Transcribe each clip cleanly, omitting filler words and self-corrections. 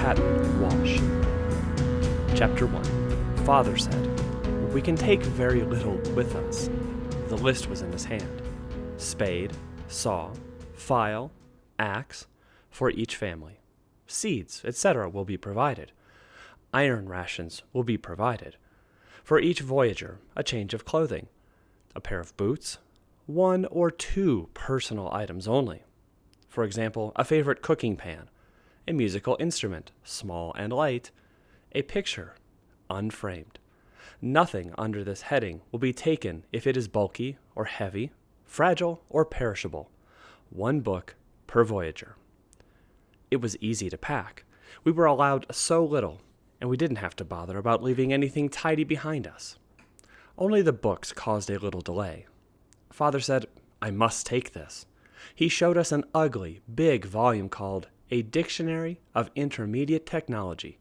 Paton and Walsh. Chapter 1. Father said, "We can take very little with us." The list was in his hand. Spade, saw, file, axe, for each family. Seeds, etc. will be provided. Iron rations will be provided. For each voyager, a change of clothing. A pair of boots, 1 or 2 personal items only. For example, a favorite cooking pan, a musical instrument, small and light, a picture, unframed. Nothing under this heading will be taken if it is bulky or heavy, fragile or perishable. 1 book per voyager. It was easy to pack. We were allowed so little, and we didn't have to bother about leaving anything tidy behind us. Only the books caused a little delay. Father said, "I must take this." He showed us an ugly, big volume called A Dictionary of Intermediate Technology.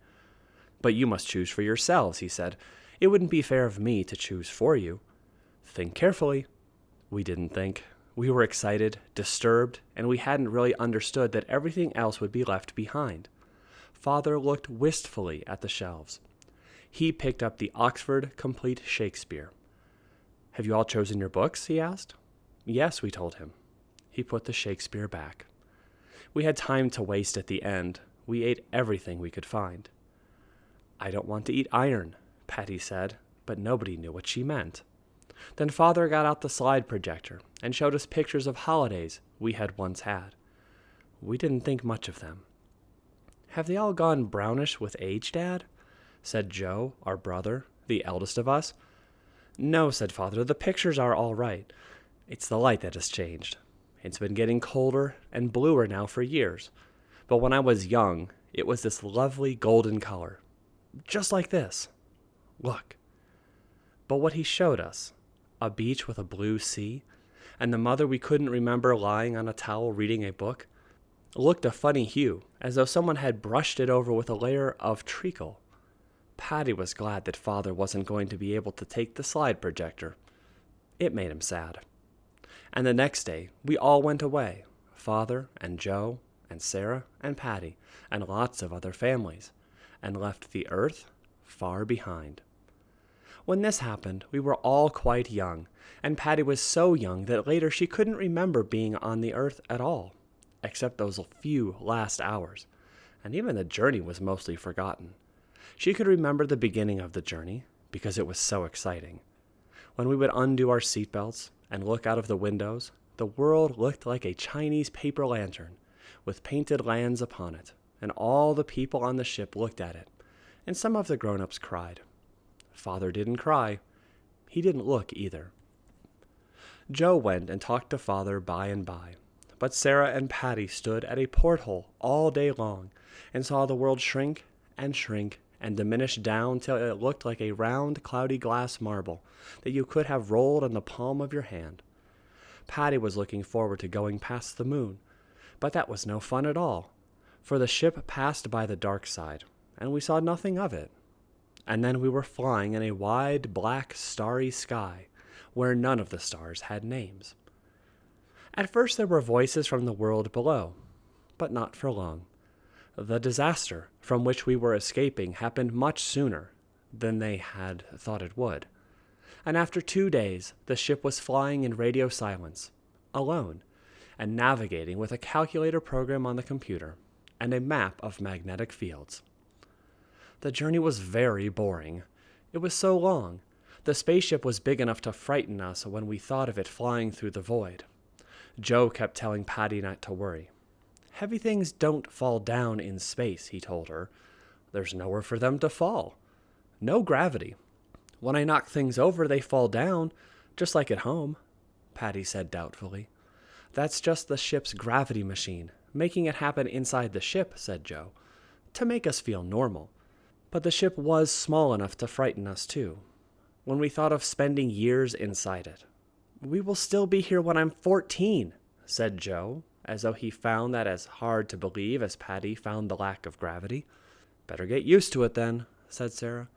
"But you must choose for yourselves," he said. "It wouldn't be fair of me to choose for you. Think carefully." We didn't think. We were excited, disturbed, and we hadn't really understood that everything else would be left behind. Father looked wistfully at the shelves. He picked up the Oxford Complete Shakespeare. "Have you all chosen your books?" he asked. "Yes," we told him. He put the Shakespeare back. We had time to waste at the end. We ate everything we could find. "I don't want to eat iron," Patty said, but nobody knew what she meant. Then Father got out the slide projector and showed us pictures of holidays we had once had. We didn't think much of them. "Have they all gone brownish with age, Dad?" said Joe, our brother, the eldest of us. "No," said Father, "the pictures are all right. It's the light that has changed. It's been getting colder and bluer now for years. But when I was young, it was this lovely golden color. Just like this. Look." But what he showed us, a beach with a blue sea, and the mother we couldn't remember lying on a towel reading a book, looked a funny hue, as though someone had brushed it over with a layer of treacle. Patty was glad that Father wasn't going to be able to take the slide projector. It made him sad. And the next day, we all went away, Father and Joe and Sarah and Patty and lots of other families, and left the earth far behind. When this happened, we were all quite young, and Patty was so young that later she couldn't remember being on the earth at all, except those few last hours, and even the journey was mostly forgotten. She could remember the beginning of the journey, because it was so exciting. When we would undo our seatbelts and look out of the windows, the world looked like a Chinese paper lantern, with painted lands upon it, and all the people on the ship looked at it, and some of the grown-ups cried. Father didn't cry. He didn't look either. Joe went and talked to Father by and by, but Sarah and Patty stood at a porthole all day long and saw the world shrink and diminish down till it looked like a round, cloudy glass marble that you could have rolled in the palm of your hand. Patty was looking forward to going past the moon, but that was no fun at all, for the ship passed by the dark side, and we saw nothing of it. And then we were flying in a wide, black, starry sky, where none of the stars had names. At first there were voices from the world below, but not for long. The disaster from which we were escaping happened much sooner than they had thought it would. And after 2 days, the ship was flying in radio silence, alone, and navigating with a calculator program on the computer and a map of magnetic fields. The journey was very boring. It was so long. The spaceship was big enough to frighten us when we thought of it flying through the void. Joe kept telling Patty not to worry. "Heavy things don't fall down in space," he told her. "There's nowhere for them to fall. No gravity. When I knock things over, they fall down, just like at home," Patty said doubtfully. "That's just the ship's gravity machine, making it happen inside the ship," said Joe, "to make us feel normal. But the ship was small enough to frighten us too, when we thought of spending years inside it. We will still be here when I'm 14, said Joe, as though he found that as hard to believe as Patty found the lack of gravity. Better get used to it then, said Sarah.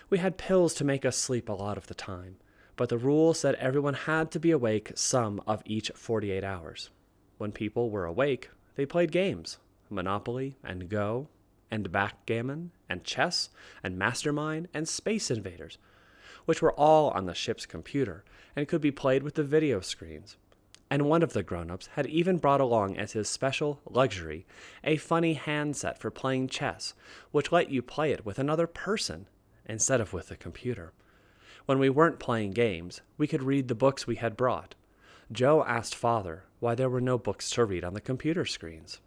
We had pills to make us sleep a lot of the time, but the rule said everyone had to be awake some of each 48 hours. When people were awake, they played games, Monopoly and Go, and backgammon, and chess, and mastermind, and space invaders, which were all on the ship's computer and could be played with the video screens. And one of the grown-ups had even brought along as his special luxury a funny handset for playing chess, which let you play it with another person instead of with the computer. When we weren't playing games, we could read the books we had brought. Joe asked Father why there were no books to read on the computer screens.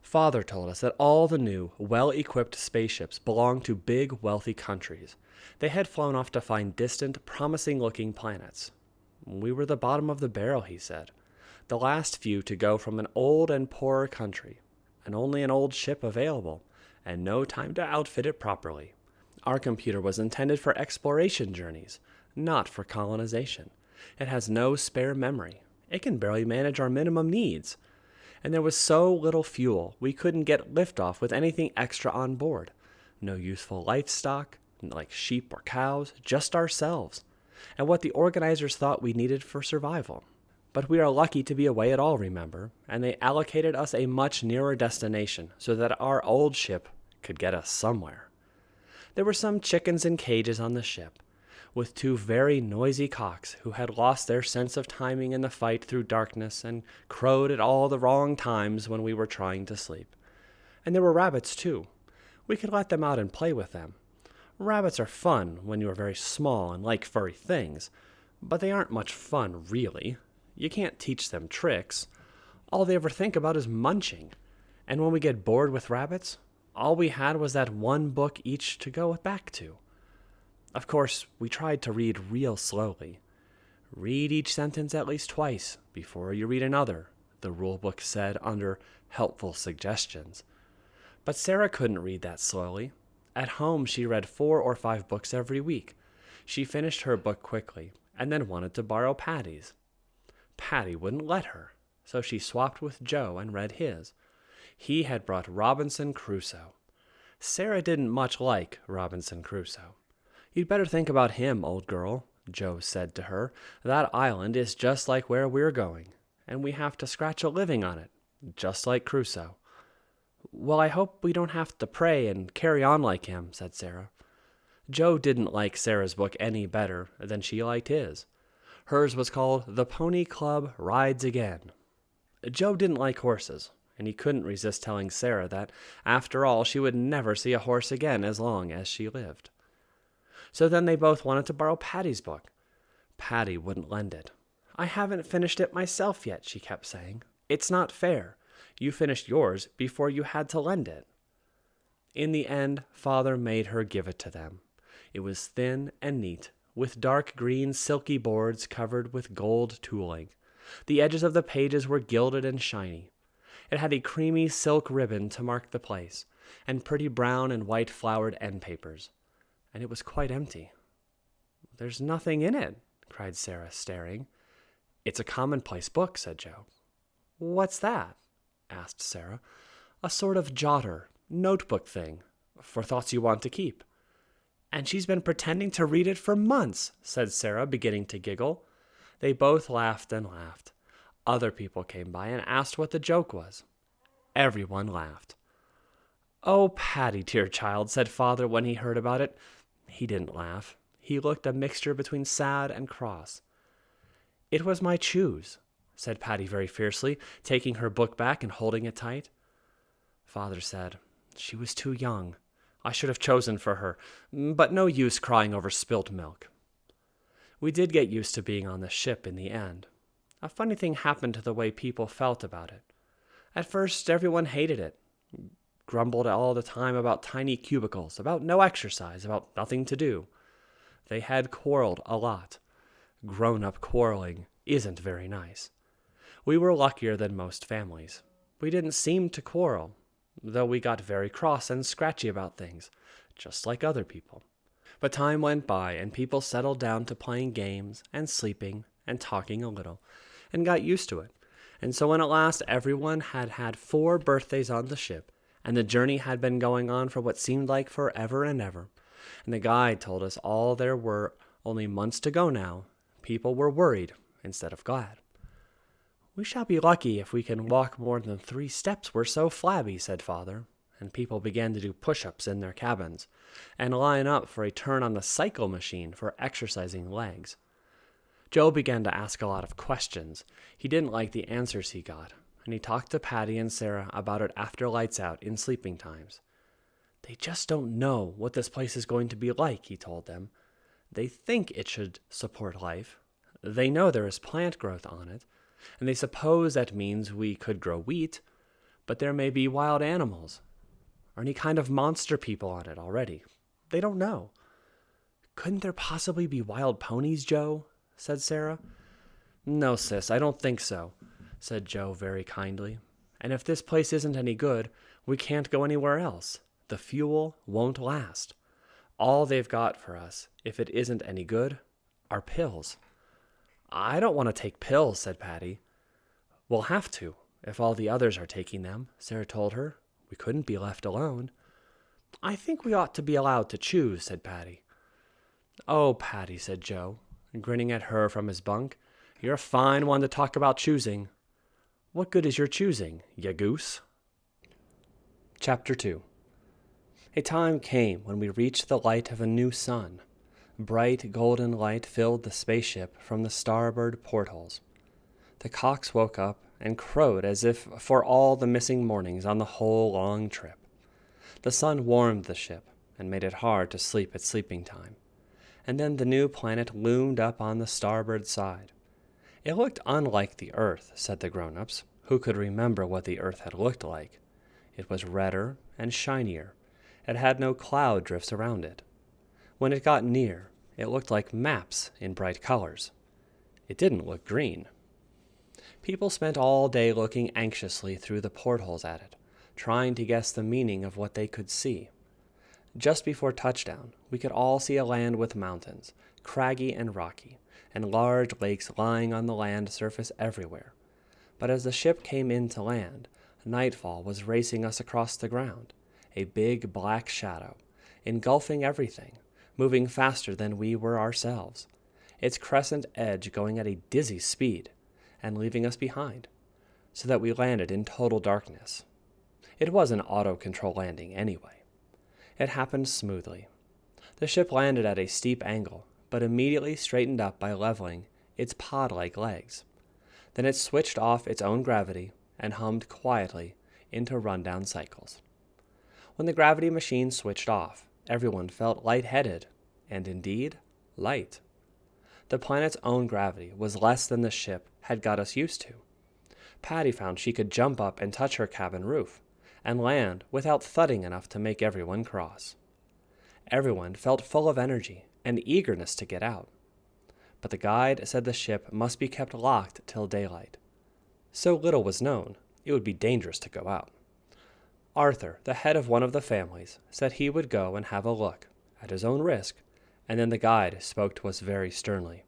Father told us that all the new, well-equipped spaceships belonged to big, wealthy countries. They had flown off to find distant, promising-looking planets. We were the bottom of the barrel, he said. The last few to go from an old and poorer country, and only an old ship available, and no time to outfit it properly. Our computer was intended for exploration journeys, not for colonization. It has no spare memory. It can barely manage our minimum needs. And there was so little fuel, we couldn't get liftoff with anything extra on board. No useful livestock, like sheep or cows, just ourselves, and what the organizers thought we needed for survival. But we are lucky to be away at all, remember, and they allocated us a much nearer destination so that our old ship could get us somewhere. There were some chickens in cages on the ship, with two very noisy cocks who had lost their sense of timing in the fight through darkness and crowed at all the wrong times when we were trying to sleep. And there were rabbits, too. We could let them out and play with them. Rabbits are fun when you are very small and like furry things, but they aren't much fun, really. You can't teach them tricks. All they ever think about is munching. And when we get bored with rabbits, all we had was that one book each to go back to. Of course, we tried to read real slowly. Read each sentence at least twice before you read another, the rulebook said under helpful suggestions. But Sarah couldn't read that slowly. At home, she read 4 or 5 books every week. She finished her book quickly and then wanted to borrow Patty's. Patty wouldn't let her, so she swapped with Joe and read his. He had brought Robinson Crusoe. Sarah didn't much like Robinson Crusoe. "You'd better think about him, old girl," Joe said to her. "That island is just like where we're going, and we have to scratch a living on it, just like Crusoe." "Well, I hope we don't have to pray and carry on like him," said Sarah. Joe didn't like Sarah's book any better than she liked his. Hers was called The Pony Club Rides Again. Joe didn't like horses, and he couldn't resist telling Sarah that, after all, she would never see a horse again as long as she lived. So then they both wanted to borrow Patty's book. Patty wouldn't lend it. "I haven't finished it myself yet," she kept saying. "It's not fair. You finished yours before you had to lend it." In the end, Father made her give it to them. It was thin and neat, with dark green silky boards covered with gold tooling. The edges of the pages were gilded and shiny. It had a creamy silk ribbon to mark the place, and pretty brown and white flowered end papers. And it was quite empty. "There's nothing in it," cried Sarah, staring. "It's a commonplace book," said Joe. "What's that?" asked Sarah. "A sort of jotter, notebook thing, for thoughts you want to keep." "And she's been pretending to read it for months," said Sarah, beginning to giggle. They both laughed and laughed. Other people came by and asked what the joke was. Everyone laughed. "Oh, Patty, dear child," said Father when he heard about it. He didn't laugh. He looked a mixture between sad and cross. "It was my choose," said Patty very fiercely, taking her book back and holding it tight. Father said, "She was too young. I should have chosen for her, but no use crying over spilt milk." We did get used to being on the ship in the end. A funny thing happened to the way people felt about it. At first, everyone hated it, grumbled all the time about tiny cubicles, about no exercise, about nothing to do. They had quarreled a lot. Grown-up quarreling isn't very nice. We were luckier than most families. We didn't seem to quarrel, though we got very cross and scratchy about things, just like other people. But time went by, and people settled down to playing games and sleeping and talking a little, and got used to it. And so when at last everyone had had 4 birthdays on the ship, and the journey had been going on for what seemed like forever and ever, and the guide told us all there were only months to go now, people were worried instead of glad. "We shall be lucky if we can walk more than 3 steps, we're so flabby," said Father, and people began to do push-ups in their cabins and line up for a turn on the cycle machine for exercising legs. Joe began to ask a lot of questions. He didn't like the answers he got, and he talked to Patty and Sarah about it after lights out in sleeping times. They just don't know what this place is going to be like, he told them. They think it should support life. They know there is plant growth on it, and they suppose that means we could grow wheat, but there may be wild animals or any kind of monster people on it already. They don't know. Couldn't there possibly be wild ponies, Joe? Said Sarah. No, sis, I don't think so, said Joe very kindly. And if this place isn't any good, we can't go anywhere else. The fuel won't last. All they've got for us, if it isn't any good, are pills. I don't want to take pills, said Patty. We'll have to, if all the others are taking them, Sarah told her. We couldn't be left alone. I think we ought to be allowed to choose, said Patty. Oh, Patty, said Joe, grinning at her from his bunk. You're a fine one to talk about choosing. What good is your choosing, ya goose? Chapter 2. A time came when we reached the light of a new sun. Bright golden light filled the spaceship from the starboard portholes. The cocks woke up and crowed as if for all the missing mornings on the whole long trip. The sun warmed the ship and made it hard to sleep at sleeping time. And then the new planet loomed up on the starboard side. It looked unlike the Earth, said the grown-ups, who could remember what the Earth had looked like. It was redder and shinier. It had no cloud drifts around it. When it got near, it looked like maps in bright colors. It didn't look green. People spent all day looking anxiously through the portholes at it, trying to guess the meaning of what they could see. Just before touchdown, we could all see a land with mountains, craggy and rocky, and large lakes lying on the land surface everywhere. But as the ship came in to land, nightfall was racing us across the ground, a big black shadow, engulfing everything, moving faster than we were ourselves, its crescent edge going at a dizzy speed, and leaving us behind, so that we landed in total darkness. It was an auto-control landing anyway. It happened smoothly. The ship landed at a steep angle, but immediately straightened up by leveling its pod-like legs. Then it switched off its own gravity and hummed quietly into rundown cycles. When the gravity machine switched off, everyone felt lightheaded, and indeed, light. The planet's own gravity was less than the ship had got us used to. Patty found she could jump up and touch her cabin roof, and land without thudding enough to make everyone cross. Everyone felt full of energy and eagerness to get out. But the guide said the ship must be kept locked till daylight. So little was known, it would be dangerous to go out. Arthur, the head of one of the families, said he would go and have a look, at his own risk, and then the guide spoke to us very sternly.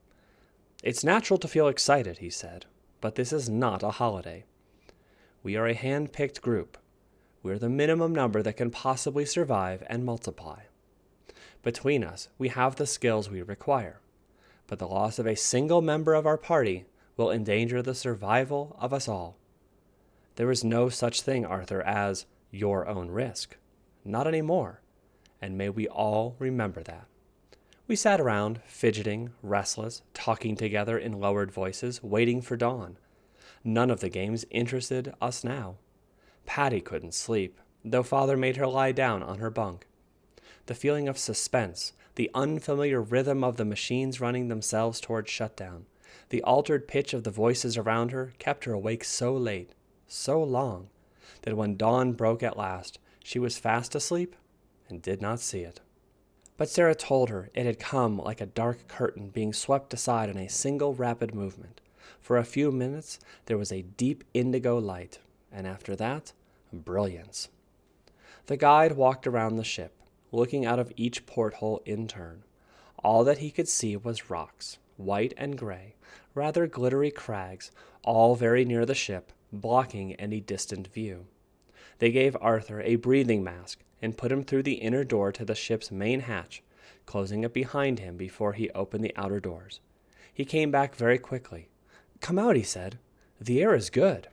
It's natural to feel excited, he said, but this is not a holiday. We are a hand-picked group. We're the minimum number that can possibly survive and multiply. Between us, we have the skills we require, but the loss of a single member of our party will endanger the survival of us all. There is no such thing, Arthur, as your own risk. Not anymore, and may we all remember that. We sat around, fidgeting, restless, talking together in lowered voices, waiting for dawn. None of the games interested us now. Patty couldn't sleep, though Father made her lie down on her bunk. The feeling of suspense, the unfamiliar rhythm of the machines running themselves toward shutdown, the altered pitch of the voices around her kept her awake so late, so long, that when dawn broke at last, she was fast asleep and did not see it. But Sarah told her it had come like a dark curtain being swept aside in a single rapid movement. For a few minutes there was a deep indigo light, and after that, brilliance. The guide walked around the ship, looking out of each porthole in turn. All that he could see was rocks, white and gray, rather glittery crags, all very near the ship, blocking any distant view. They gave Arthur a breathing mask and put him through the inner door to the ship's main hatch, closing it behind him before he opened the outer doors. He came back very quickly. "Come out," he said. "The air is good."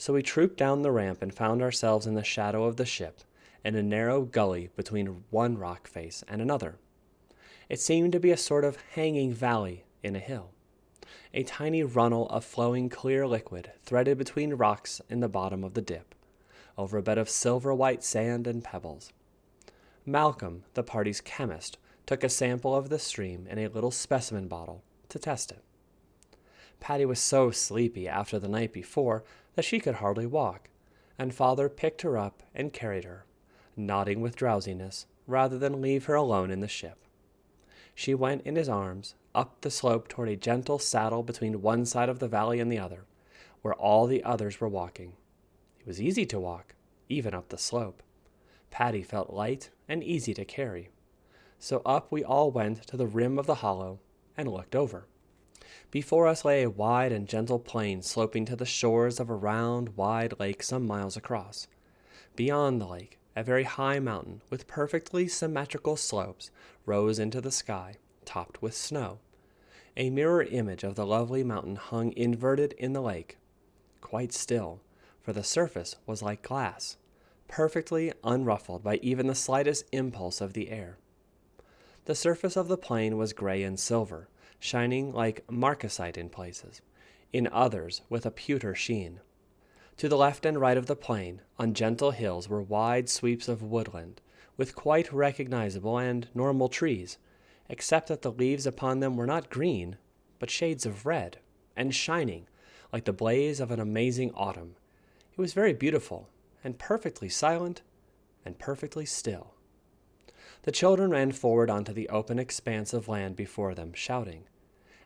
So we trooped down the ramp and found ourselves in the shadow of the ship, in a narrow gully between one rock face and another. It seemed to be a sort of hanging valley in a hill, a tiny runnel of flowing clear liquid threaded between rocks in the bottom of the dip, over a bed of silver-white sand and pebbles. Malcolm, the party's chemist, took a sample of the stream in a little specimen bottle to test it. Patty was so sleepy after the night before that she could hardly walk, and Father picked her up and carried her, nodding with drowsiness, rather than leave her alone in the ship. She went in his arms, up the slope toward a gentle saddle between one side of the valley and the other, where all the others were walking. It was easy to walk, even up the slope. Patty felt light and easy to carry. So up we all went to the rim of the hollow and looked over. Before us lay a wide and gentle plain sloping to the shores of a round, wide lake some miles across. Beyond the lake, a very high mountain with perfectly symmetrical slopes rose into the sky, topped with snow. A mirror image of the lovely mountain hung inverted in the lake, quite still, for the surface was like glass, perfectly unruffled by even the slightest impulse of the air. The surface of the plain was gray and silver, shining like marcasite in places, in others with a pewter sheen. To the left and right of the plain, on gentle hills, were wide sweeps of woodland, with quite recognizable and normal trees, except that the leaves upon them were not green, but shades of red, and shining, like the blaze of an amazing autumn. It was very beautiful, and perfectly silent, and perfectly still. The children ran forward onto the open expanse of land before them, shouting,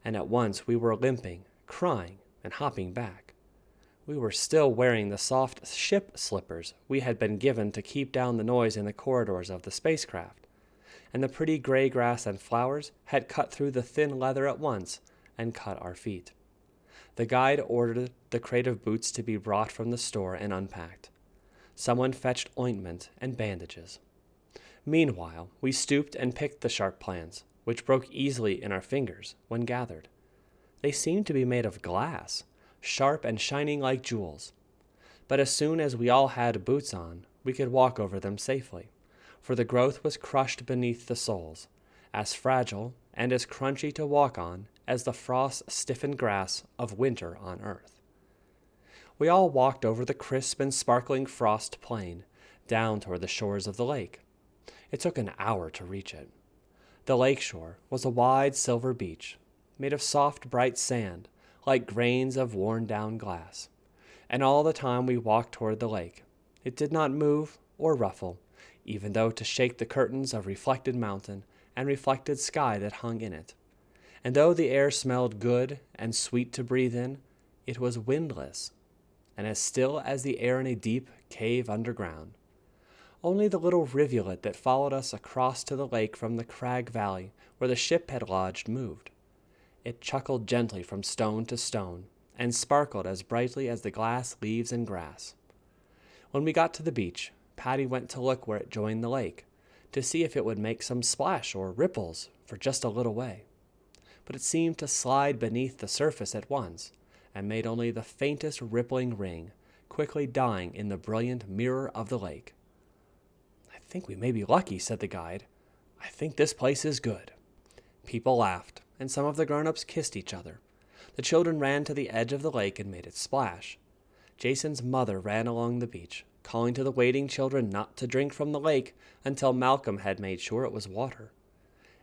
and at once we were limping, crying, and hopping back. We were still wearing the soft ship slippers we had been given to keep down the noise in the corridors of the spacecraft, and the pretty gray grass and flowers had cut through the thin leather at once and cut our feet. The guide ordered the crate of boots to be brought from the store and unpacked. Someone fetched ointment and bandages. Meanwhile, we stooped and picked the sharp plants, which broke easily in our fingers when gathered. They seemed to be made of glass, sharp and shining like jewels. But as soon as we all had boots on, we could walk over them safely, for the growth was crushed beneath the soles, as fragile and as crunchy to walk on as the frost-stiffened grass of winter on earth. We all walked over the crisp and sparkling frost plain, down toward the shores of the lake. It took an hour to reach it. The lake shore was a wide silver beach, made of soft, bright sand, like grains of worn-down glass. And all the time we walked toward the lake, it did not move or ruffle, even though to shake the curtains of reflected mountain and reflected sky that hung in it. And though the air smelled good and sweet to breathe in, it was windless, and as still as the air in a deep cave underground. Only the little rivulet that followed us across to the lake from the crag valley where the ship had lodged moved. It chuckled gently from stone to stone, and sparkled as brightly as the glass leaves and grass. When we got to the beach, Patty went to look where it joined the lake, to see if it would make some splash or ripples for just a little way. But it seemed to slide beneath the surface at once, and made only the faintest rippling ring, quickly dying in the brilliant mirror of the lake. "I think we may be lucky," said the guide. "I think this place is good." People laughed, and some of the grown-ups kissed each other. The children ran to the edge of the lake and made it splash. Jason's mother ran along the beach, calling to the waiting children not to drink from the lake until Malcolm had made sure it was water.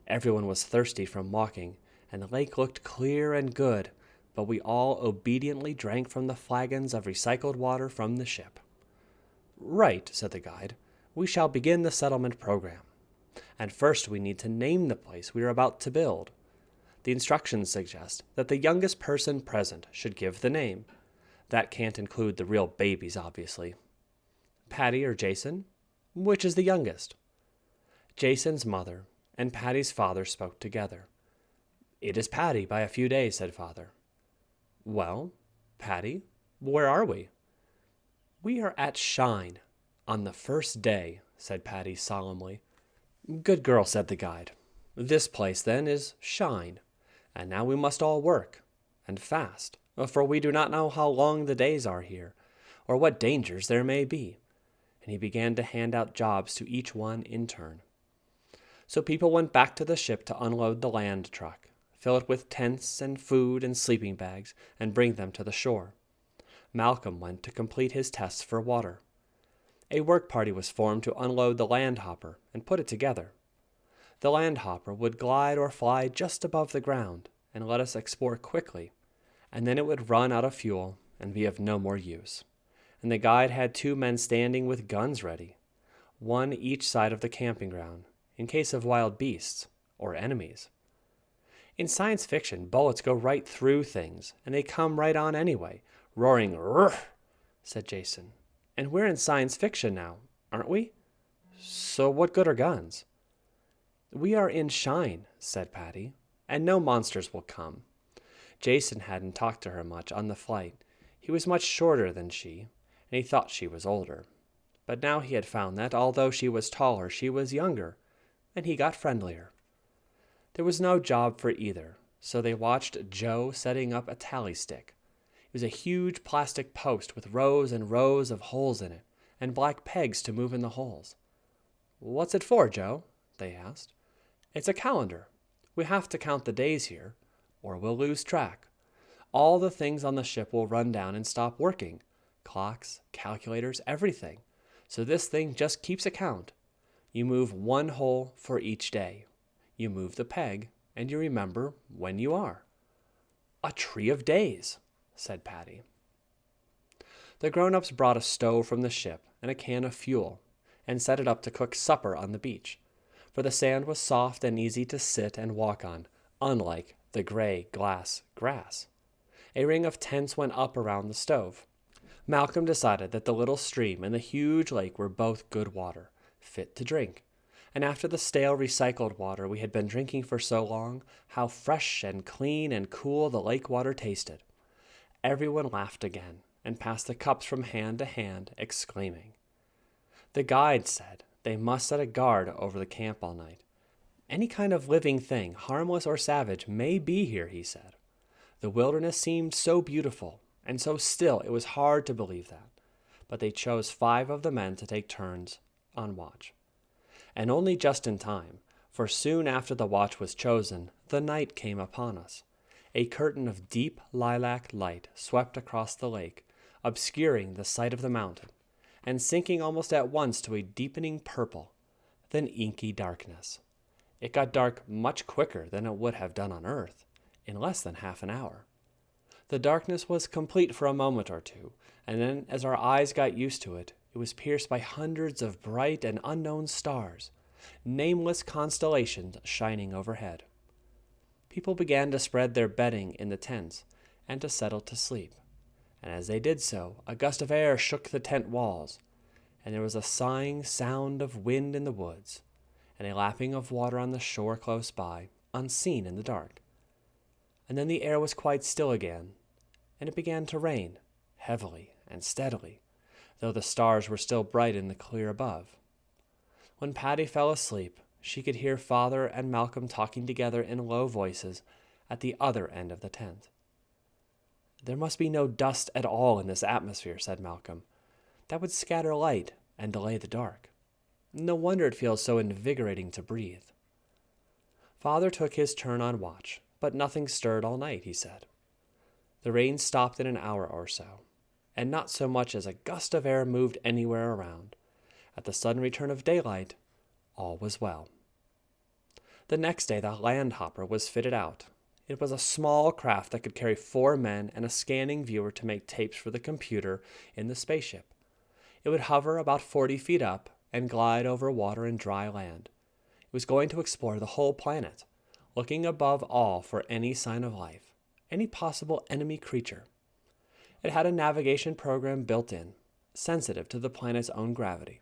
Everyone was thirsty from walking, and the lake looked clear and good, but we all obediently drank from the flagons of recycled water from the ship. "Right," said the guide. "We shall begin the settlement program. And first we need to name the place we are about to build. The instructions suggest that the youngest person present should give the name. That can't include the real babies, obviously. Patty or Jason? Which is the youngest?" Jason's mother and Patty's father spoke together. "It is Patty by a few days," said Father. "Well, Patty, where are we?" "We are at Shine, on the first day," said Patty solemnly. "Good girl," said the guide. "This place, then, is Shine, and now we must all work, and fast, for we do not know how long the days are here, or what dangers there may be, and he began to hand out jobs to each one in turn. So people went back to the ship to unload the land truck, fill it with tents and food and sleeping bags, and bring them to the shore. Malcolm went to complete his tests for water. A work party was formed to unload the land hopper and put it together. The land hopper would glide or fly just above the ground and let us explore quickly, and then it would run out of fuel and be of no more use. And the guide had 2 men standing with guns ready, one each side of the camping ground, in case of wild beasts or enemies. In science fiction, bullets go right through things, and they come right on anyway, roaring, "Rrr," said Jason. And we're in science fiction now, aren't we? So what good are guns? We are in Shine, said Patty, and no monsters will come. Jason hadn't talked to her much on the flight. He was much shorter than she, and he thought she was older. But now he had found that, although she was taller, she was younger, and he got friendlier. There was no job for either, so they watched Joe setting up a tally stick. It was a huge plastic post with rows and rows of holes in it, and black pegs to move in the holes. "What's it for, Joe?" they asked. "It's a calendar. We have to count the days here, or we'll lose track. All the things on the ship will run down and stop working. Clocks, calculators, everything. So this thing just keeps account. You move 1 hole for each day. You move the peg, and you remember when you are." "A tree of days," said Patty. The grown-ups brought a stove from the ship and a can of fuel, and set it up to cook supper on the beach, for the sand was soft and easy to sit and walk on, unlike the gray glass grass. A ring of tents went up around the stove. Malcolm decided that the little stream and the huge lake were both good water, fit to drink. And after the stale recycled water we had been drinking for so long, how fresh and clean and cool the lake water tasted. Everyone laughed again, and passed the cups from hand to hand, exclaiming. The guide said they must set a guard over the camp all night. Any kind of living thing, harmless or savage, may be here, he said. The wilderness seemed so beautiful, and so still it was hard to believe that. But they chose 5 of the men to take turns on watch. And only just in time, for soon after the watch was chosen, the night came upon us. A curtain of deep lilac light swept across the lake, obscuring the sight of the mountain, and sinking almost at once to a deepening purple, then inky darkness. It got dark much quicker than it would have done on Earth, in less than half an hour. The darkness was complete for a moment or two, and then as our eyes got used to it, it was pierced by hundreds of bright and unknown stars, nameless constellations shining overhead. People began to spread their bedding in the tents and to settle to sleep, and as they did so, a gust of air shook the tent walls, and there was a sighing sound of wind in the woods, and a lapping of water on the shore close by, unseen in the dark. And then the air was quite still again, and it began to rain, heavily and steadily, though the stars were still bright in the clear above. When Patty fell asleep, she could hear Father and Malcolm talking together in low voices at the other end of the tent. "There must be no dust at all in this atmosphere," said Malcolm. "That would scatter light and delay the dark. No wonder it feels so invigorating to breathe." Father took his turn on watch, but nothing stirred all night, he said. The rain stopped in an hour or so, and not so much as a gust of air moved anywhere around. At the sudden return of daylight, all was well. The next day the land hopper was fitted out. It was a small craft that could carry 4 men and a scanning viewer to make tapes for the computer in the spaceship. It would hover about 40 feet up and glide over water and dry land. It was going to explore the whole planet, looking above all for any sign of life, any possible enemy creature. It had a navigation program built in, sensitive to the planet's own gravity.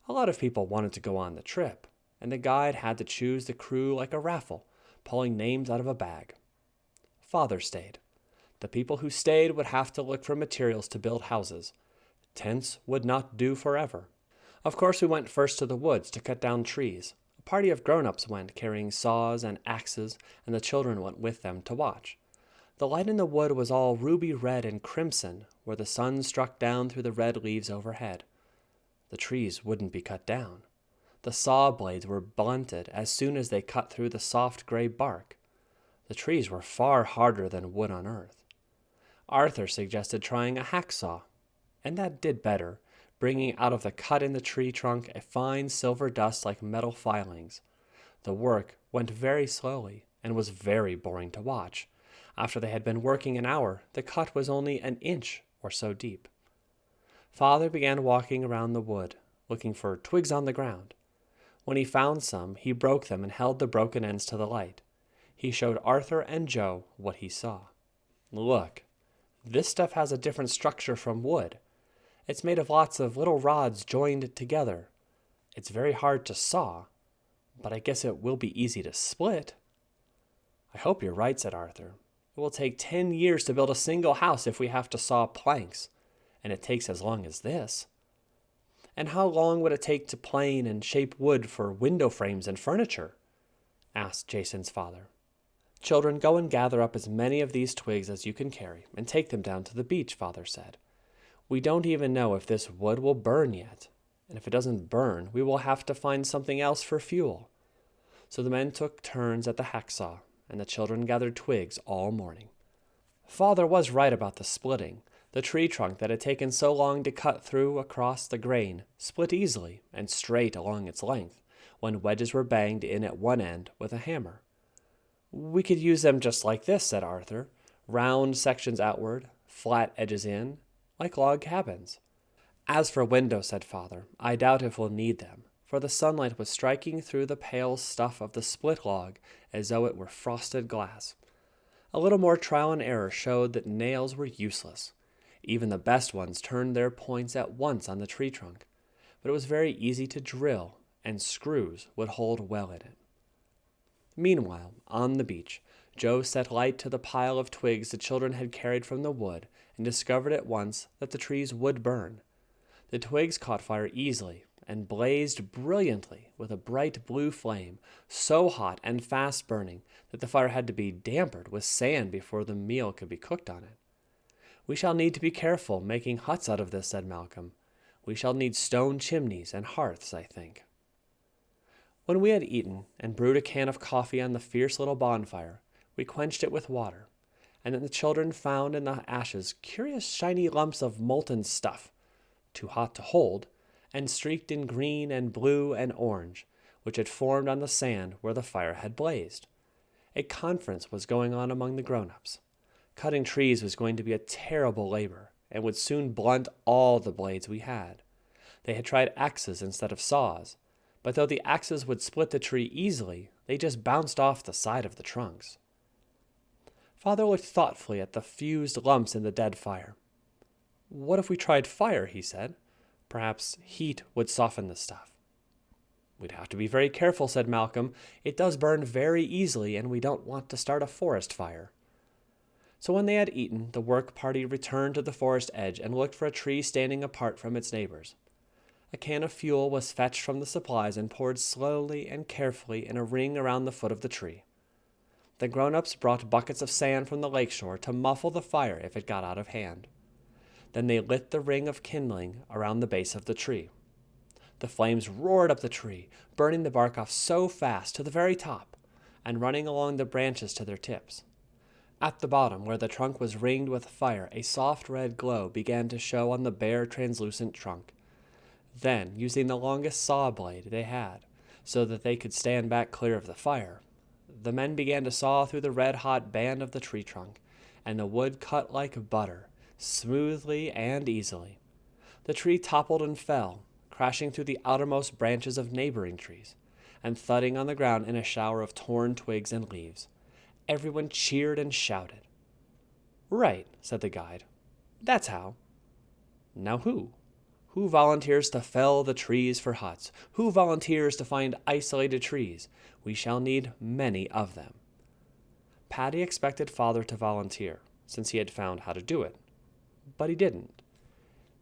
A lot of people wanted to go on the trip, and the guide had to choose the crew like a raffle, pulling names out of a bag. Father stayed. The people who stayed would have to look for materials to build houses. Tents would not do forever. Of course, we went first to the woods to cut down trees. A party of grown-ups went, carrying saws and axes, and the children went with them to watch. The light in the wood was all ruby red and crimson where the sun struck down through the red leaves overhead. The trees wouldn't be cut down. The saw blades were blunted as soon as they cut through the soft gray bark. The trees were far harder than wood on earth. Arthur suggested trying a hacksaw, and that did better, bringing out of the cut in the tree trunk a fine silver dust like metal filings. The work went very slowly and was very boring to watch. After they had been working an hour, the cut was only an inch or so deep. Father began walking around the wood, looking for twigs on the ground. When he found some, he broke them and held the broken ends to the light. He showed Arthur and Joe what he saw. Look, this stuff has a different structure from wood. It's made of lots of little rods joined together. It's very hard to saw, but I guess it will be easy to split. I hope you're right, said Arthur. It will take 10 years to build a single house if we have to saw planks, and it takes as long as this. And how long would it take to plane and shape wood for window frames and furniture? Asked Jason's father. Children, go and gather up as many of these twigs as you can carry and take them down to the beach, Father said. We don't even know if this wood will burn yet, and if it doesn't burn, we will have to find something else for fuel. So the men took turns at the hacksaw, and the children gathered twigs all morning. Father was right about the splitting. The tree trunk that had taken so long to cut through across the grain split easily and straight along its length when wedges were banged in at one end with a hammer. We could use them just like this, said Arthur. Round sections outward, flat edges in, like log cabins. As for windows, said Father, I doubt if we'll need them, for the sunlight was striking through the pale stuff of the split log as though it were frosted glass. A little more trial and error showed that nails were useless. Even the best ones turned their points at once on the tree trunk, but it was very easy to drill, and screws would hold well in it. Meanwhile, on the beach, Joe set light to the pile of twigs the children had carried from the wood and discovered at once that the trees would burn. The twigs caught fire easily and blazed brilliantly with a bright blue flame, so hot and fast burning that the fire had to be dampened with sand before the meal could be cooked on it. We shall need to be careful making huts out of this, said Malcolm. We shall need stone chimneys and hearths, I think. When we had eaten and brewed a can of coffee on the fierce little bonfire, we quenched it with water, and then the children found in the ashes curious shiny lumps of molten stuff, too hot to hold, and streaked in green and blue and orange, which had formed on the sand where the fire had blazed. A conference was going on among the grown-ups. Cutting trees was going to be a terrible labor, and would soon blunt all the blades we had. They had tried axes instead of saws, but though the axes would split the tree easily, they just bounced off the side of the trunks. Father looked thoughtfully at the fused lumps in the dead fire. What if we tried fire, he said. Perhaps heat would soften the stuff. We'd have to be very careful, said Malcolm. It does burn very easily, and we don't want to start a forest fire. So when they had eaten, the work party returned to the forest edge and looked for a tree standing apart from its neighbors. A can of fuel was fetched from the supplies and poured slowly and carefully in a ring around the foot of the tree. The grown-ups brought buckets of sand from the lakeshore to muffle the fire if it got out of hand. Then they lit the ring of kindling around the base of the tree. The flames roared up the tree, burning the bark off so fast to the very top, and running along the branches to their tips. At the bottom, where the trunk was ringed with fire, a soft red glow began to show on the bare, translucent trunk. Then, using the longest saw blade they had, so that they could stand back clear of the fire, the men began to saw through the red-hot band of the tree trunk, and the wood cut like butter, smoothly and easily. The tree toppled and fell, crashing through the outermost branches of neighboring trees, and thudding on the ground in a shower of torn twigs and leaves. Everyone cheered and shouted. Right, said the guide. That's how. Now who? Who volunteers to fell the trees for huts? Who volunteers to find isolated trees? We shall need many of them. Paddy expected Father to volunteer, since he had found how to do it. But he didn't.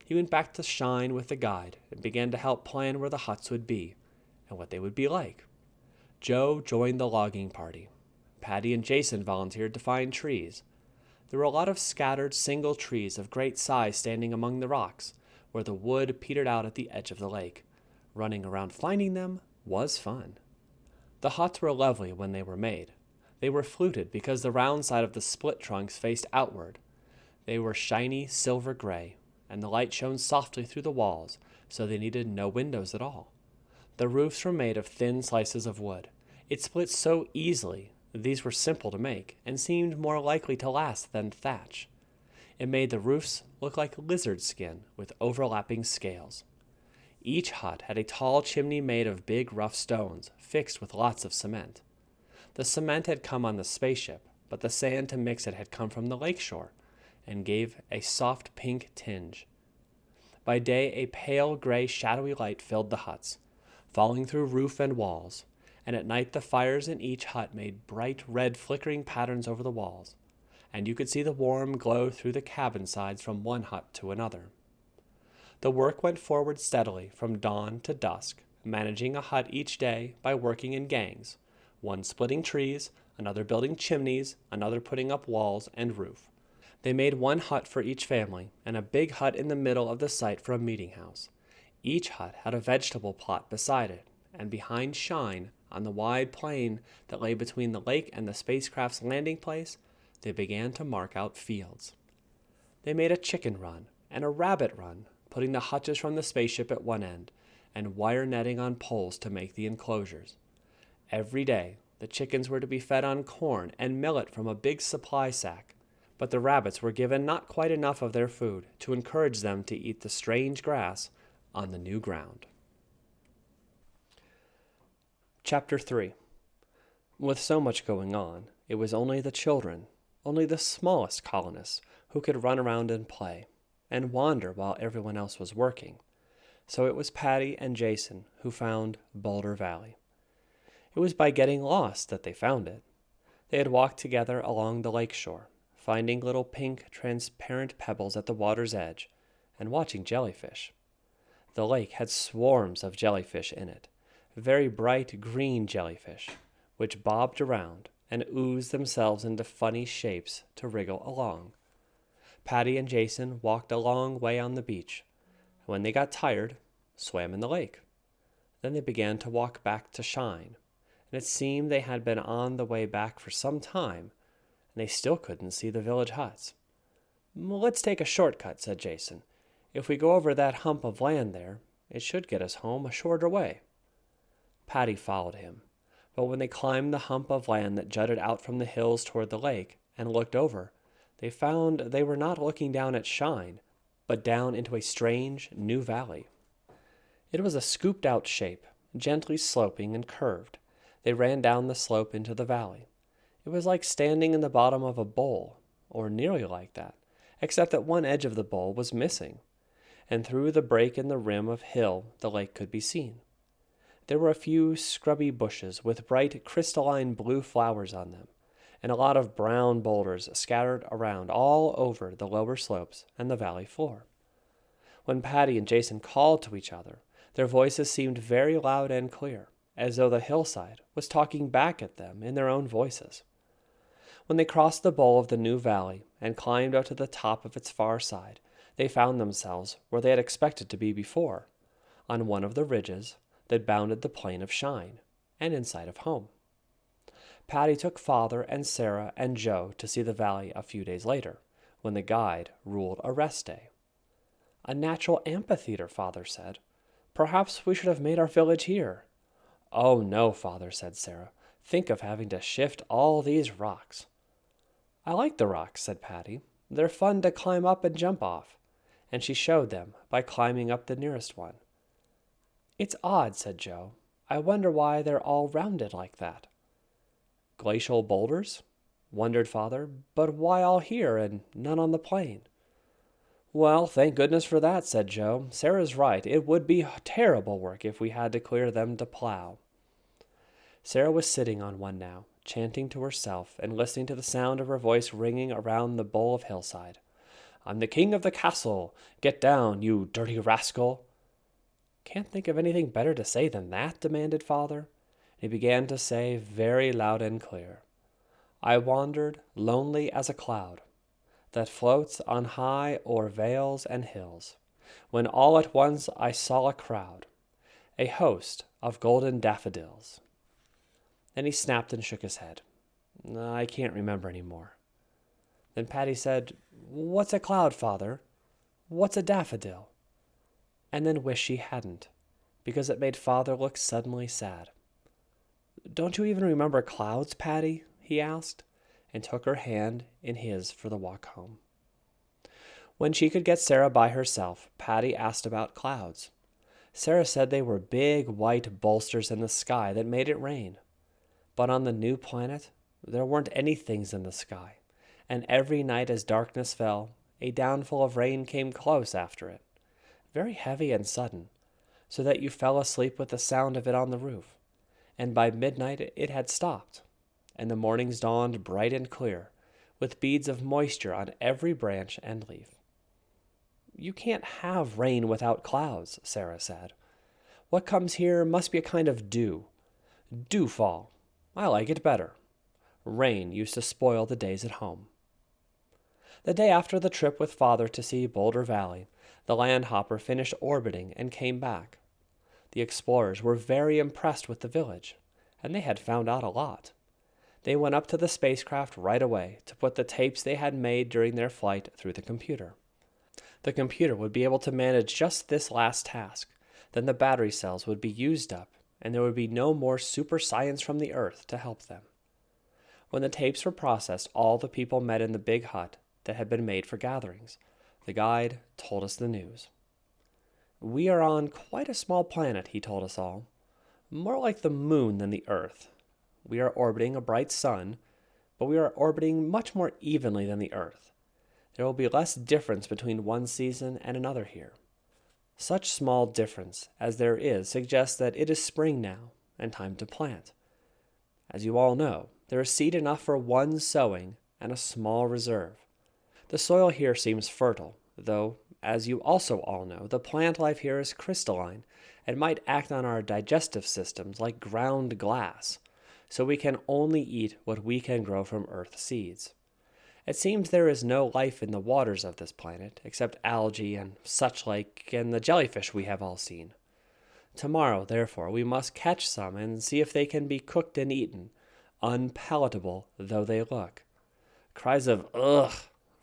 He went back to Shine with the guide and began to help plan where the huts would be and what they would be like. Joe joined the logging party. Paddy and Jason volunteered to find trees. There were a lot of scattered single trees of great size standing among the rocks, where the wood petered out at the edge of the lake. Running around finding them was fun. The huts were lovely when they were made. They were fluted because the round side of the split trunks faced outward. They were shiny silver gray, and the light shone softly through the walls, so they needed no windows at all. The roofs were made of thin slices of wood. It split so easily that these were simple to make, and seemed more likely to last than thatch. It made the roofs look like lizard skin with overlapping scales. Each hut had a tall chimney made of big rough stones, fixed with lots of cement. The cement had come on the spaceship, but the sand to mix it had come from the lakeshore, and gave a soft pink tinge. By day a pale gray shadowy light filled the huts, falling through roof and walls, and at night the fires in each hut made bright red flickering patterns over the walls, and you could see the warm glow through the cabin sides from one hut to another. The work went forward steadily from dawn to dusk, managing a hut each day by working in gangs, one splitting trees, another building chimneys, another putting up walls and roof. They made one hut for each family, and a big hut in the middle of the site for a meeting house. Each hut had a vegetable plot beside it, and behind Shine, on the wide plain that lay between the lake and the spacecraft's landing place, they began to mark out fields. They made a chicken run and a rabbit run, putting the hutches from the spaceship at one end, and wire netting on poles to make the enclosures. Every day, the chickens were to be fed on corn and millet from a big supply sack, but the rabbits were given not quite enough of their food to encourage them to eat the strange grass on the new ground. Chapter 3. With so much going on, it was only the children, only the smallest colonists, who could run around and play, and wander while everyone else was working. So it was Patty and Jason who found Boulder Valley. It was by getting lost that they found it. They had walked together along the lake shore, finding little pink, transparent pebbles at the water's edge, and watching jellyfish. The lake had swarms of jellyfish in it, very bright green jellyfish, which bobbed around and oozed themselves into funny shapes to wriggle along. Patty and Jason walked a long way on the beach, and when they got tired, swam in the lake. Then they began to walk back to Shine, and it seemed they had been on the way back for some time, and they still couldn't see the village huts. "Let's take a shortcut," said Jason. "If we go over that hump of land there, it should get us home a shorter way." Patty followed him, but when they climbed the hump of land that jutted out from the hills toward the lake and looked over, they found they were not looking down at Shine, but down into a strange new valley. It was a scooped-out shape, gently sloping and curved. They ran down the slope into the valley. It was like standing in the bottom of a bowl, or nearly like that, except that one edge of the bowl was missing, and through the break in the rim of hill the lake could be seen. There were a few scrubby bushes with bright crystalline blue flowers on them, and a lot of brown boulders scattered around all over the lower slopes and the valley floor. When Patty and Jason called to each other, their voices seemed very loud and clear, as though the hillside was talking back at them in their own voices. When they crossed the bowl of the new valley and climbed up to the top of its far side, they found themselves where they had expected to be before, on one of the ridges that bounded the plain of Shine, and in sight of home. Patty took Father and Sarah and Joe to see the valley a few days later, when the guide ruled a rest day. "A natural amphitheater," Father said. "Perhaps we should have made our village here." "Oh, no, Father," said Sarah. "Think of having to shift all these rocks." "I like the rocks," said Patty. "They're fun to climb up and jump off." And she showed them by climbing up the nearest one. "It's odd," said Joe. "I wonder why they're all rounded like that." "Glacial boulders?" wondered Father. "But why all here and none on the plain?" "Well, thank goodness for that," said Joe. "Sarah's right. It would be terrible work if we had to clear them to plow." Sarah was sitting on one now, chanting to herself and listening to the sound of her voice ringing around the bowl of hillside. "I'm the king of the castle. Get down, you dirty rascal." "Can't think of anything better to say than that?" demanded Father. He began to say very loud and clear, "I wandered lonely as a cloud, that floats on high o'er vales and hills, when all at once I saw a crowd, a host of golden daffodils. Then he snapped and shook his head. I can't remember any more. Then Patty said, What's a cloud, Father? What's a daffodil? And then wished she hadn't, because it made Father look suddenly sad. Don't you even remember clouds, Patty? He asked, and took her hand in his for the walk home. When she could get Sarah by herself, Patty asked about clouds. Sarah said they were big white bolsters in the sky that made it rain. But on the new planet, there weren't any things in the sky, and every night as darkness fell, a downfall of rain came close after it, very heavy and sudden, so that you fell asleep with the sound of it on the roof, and by midnight it had stopped, and the mornings dawned bright and clear, with beads of moisture on every branch and leaf. You can't have rain without clouds, Sarah said. What comes here must be a kind of dew. Dewfall. I like it better. Rain used to spoil the days at home. The day after the trip with Father to see Boulder Valley, the landhopper finished orbiting and came back. The explorers were very impressed with the village, and they had found out a lot. They went up to the spacecraft right away to put the tapes they had made during their flight through the computer. The computer would be able to manage just this last task. Then the battery cells would be used up, and there would be no more super science from the Earth to help them. When the tapes were processed, all the people met in the big hut that had been made for gatherings. The guide told us the news. We are on quite a small planet, he told us all. More like the moon than the Earth. We are orbiting a bright sun, but we are orbiting much more evenly than the Earth. There will be less difference between one season and another here. Such small difference as there is suggests that it is spring now and time to plant. As you all know, there is seed enough for one sowing and a small reserve. The soil here seems fertile, though, as you also all know, the plant life here is crystalline and might act on our digestive systems like ground glass, so we can only eat what we can grow from earth seeds. It seems there is no life in the waters of this planet, except algae and such like, and the jellyfish we have all seen. Tomorrow, therefore, we must catch some and see if they can be cooked and eaten, unpalatable though they look. Cries of "ugh"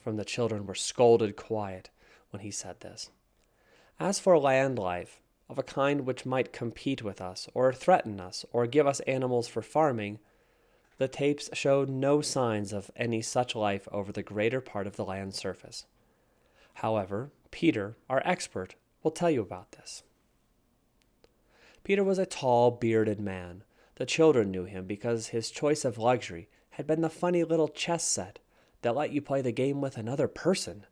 from the children were scolded quiet when he said this. As for land life, of a kind which might compete with us, or threaten us, or give us animals for farming, the tapes showed no signs of any such life over the greater part of the land's surface. However, Peter, our expert, will tell you about this. Peter was a tall, bearded man. The children knew him because his choice of luxury had been the funny little chess set that let you play the game with another person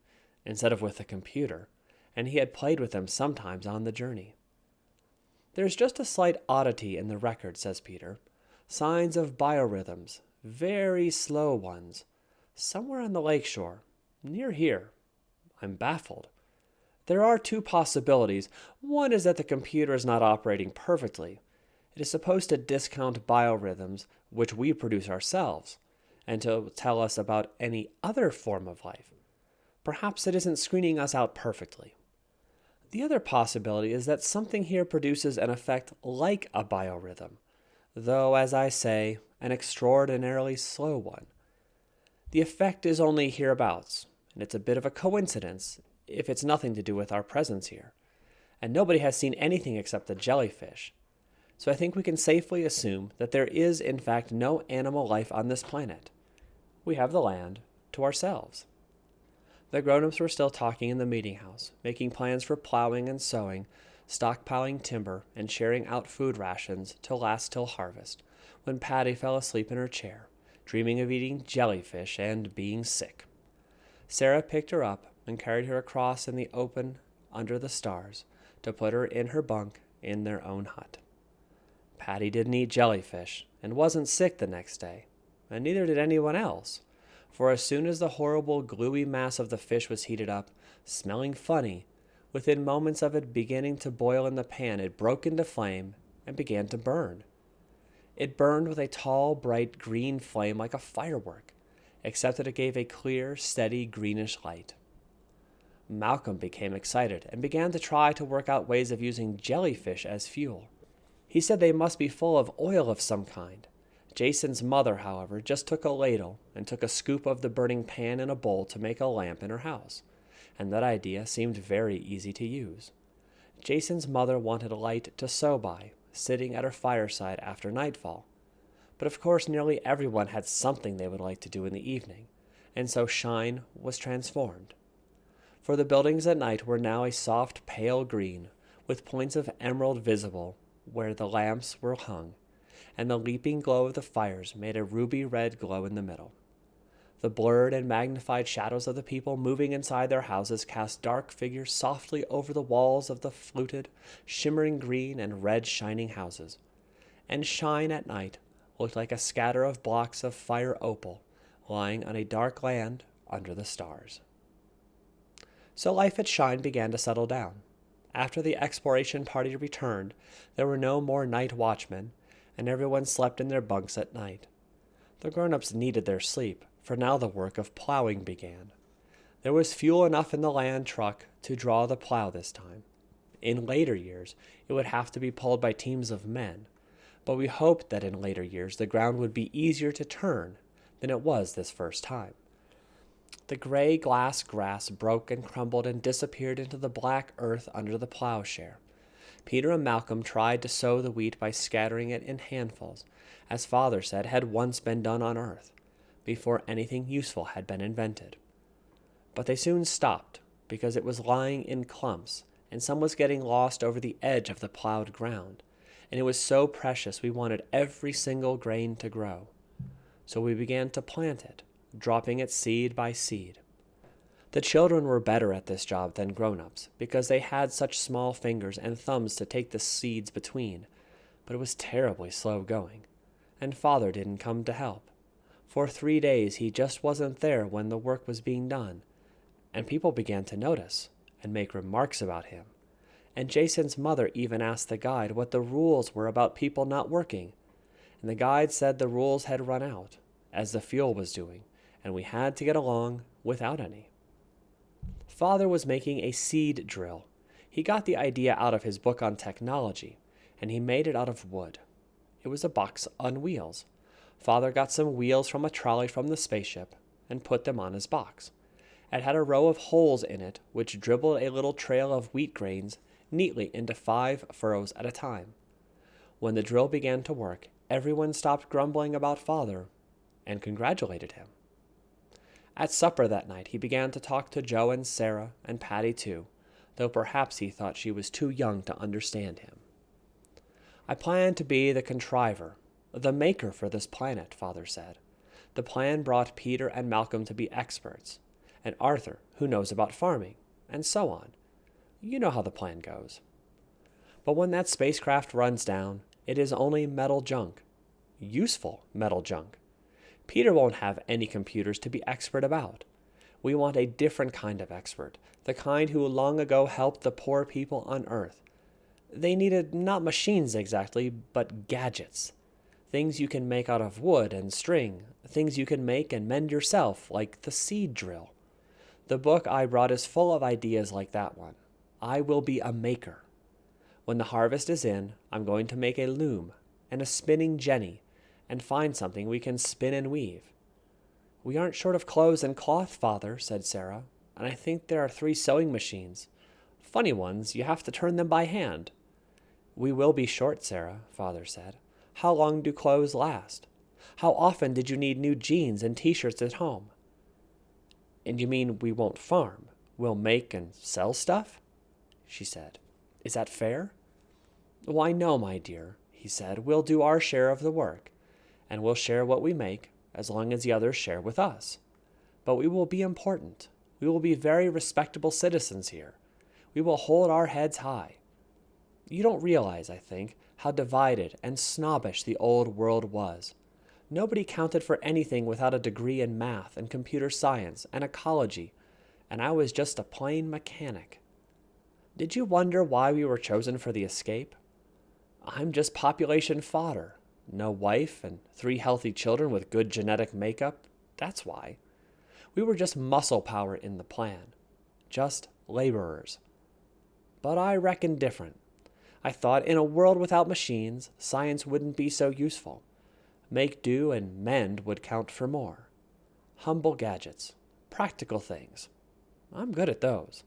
instead of with a computer, and he had played with them sometimes on the journey. There's just a slight oddity in the record, says Peter. Signs of biorhythms, very slow ones, somewhere on the lakeshore, near here. I'm baffled. There are two possibilities. One is that the computer is not operating perfectly. It is supposed to discount biorhythms, which we produce ourselves, and to tell us about any other form of life. Perhaps it isn't screening us out perfectly. The other possibility is that something here produces an effect like a biorhythm, though, as I say, an extraordinarily slow one. The effect is only hereabouts, and it's a bit of a coincidence if it's nothing to do with our presence here. And nobody has seen anything except the jellyfish. So I think we can safely assume that there is, in fact, no animal life on this planet. We have the land to ourselves. The grown-ups were still talking in the meeting house, making plans for plowing and sowing, stockpiling timber, and sharing out food rations to last till harvest, when Patty fell asleep in her chair, dreaming of eating jellyfish and being sick. Sarah picked her up and carried her across in the open under the stars to put her in her bunk in their own hut. Patty didn't eat jellyfish and wasn't sick the next day, and neither did anyone else, for as soon as the horrible gluey mass of the fish was heated up, smelling funny, within moments of it beginning to boil in the pan, it broke into flame and began to burn. It burned with a tall, bright green flame like a firework, except that it gave a clear, steady greenish light. Malcolm became excited and began to try to work out ways of using jellyfish as fuel. He said they must be full of oil of some kind. Jason's mother, however, just took a ladle and took a scoop of the burning pan in a bowl to make a lamp in her house, and that idea seemed very easy to use. Jason's mother wanted a light to sew by, sitting at her fireside after nightfall. But of course nearly everyone had something they would like to do in the evening, and so Shine was transformed. For the buildings at night were now a soft pale green, with points of emerald visible where the lamps were hung, and the leaping glow of the fires made a ruby-red glow in the middle. The blurred and magnified shadows of the people moving inside their houses cast dark figures softly over the walls of the fluted, shimmering green and red shining houses, and Shine at night looked like a scatter of blocks of fire opal lying on a dark land under the stars. So life at Shine began to settle down. After the exploration party returned, there were no more night watchmen, and everyone slept in their bunks at night. The grown-ups needed their sleep, for now the work of plowing began. There was fuel enough in the land truck to draw the plow this time. In later years, it would have to be pulled by teams of men, but we hoped that in later years the ground would be easier to turn than it was this first time. The gray glass grass broke and crumbled and disappeared into the black earth under the plowshare. Peter and Malcolm tried to sow the wheat by scattering it in handfuls, as Father said had once been done on earth, before anything useful had been invented. But they soon stopped, because it was lying in clumps, and some was getting lost over the edge of the plowed ground, and it was so precious we wanted every single grain to grow. So we began to plant it, dropping it seed by seed. The children were better at this job than grown-ups, because they had such small fingers and thumbs to take the seeds between, but it was terribly slow going, and Father didn't come to help. For 3 days he just wasn't there when the work was being done, and people began to notice and make remarks about him. And Jason's mother even asked the guide what the rules were about people not working, and the guide said the rules had run out, as the fuel was doing, and we had to get along without any. Father was making a seed drill. He got the idea out of his book on technology, and he made it out of wood. It was a box on wheels. Father got some wheels from a trolley from the spaceship and put them on his box. It had a row of holes in it which dribbled a little trail of wheat grains neatly into 5 furrows at a time. When the drill began to work, everyone stopped grumbling about Father and congratulated him. At supper that night, he began to talk to Joe and Sarah and Patty too, though perhaps he thought she was too young to understand him. I planned to be the contriver, the maker for this planet, Father said. The plan brought Peter and Malcolm to be experts, and Arthur, who knows about farming, and so on. You know how the plan goes. But when that spacecraft runs down, it is only metal junk. Useful metal junk. Peter won't have any computers to be expert about. We want a different kind of expert, the kind who long ago helped the poor people on Earth. They needed not machines exactly, but gadgets. Things you can make out of wood and string, things you can make and mend yourself, like the seed drill. The book I brought is full of ideas like that one. I will be a maker. When the harvest is in, I'm going to make a loom and a spinning jenny, and find something we can spin and weave. We aren't short of clothes and cloth, Father, said Sarah, and I think there are 3 sewing machines. Funny ones, you have to turn them by hand. We will be short, Sarah, Father said. How long do clothes last? How often did you need new jeans and t-shirts at home? And you mean we won't farm? We'll make and sell stuff? She said. Is that fair? Why, no, my dear, he said. We'll do our share of the work, and we'll share what we make as long as the others share with us. But we will be important. We will be very respectable citizens here. We will hold our heads high. You don't realize, I think, how divided and snobbish the old world was. Nobody counted for anything without a degree in math and computer science and ecology, and I was just a plain mechanic. Did you wonder why we were chosen for the escape? I'm just population fodder. No wife and 3 healthy children with good genetic makeup. That's why. We were just muscle power in the plan. Just laborers. But I reckon different. I thought in a world without machines, science wouldn't be so useful. Make do and mend would count for more. Humble gadgets. Practical things. I'm good at those.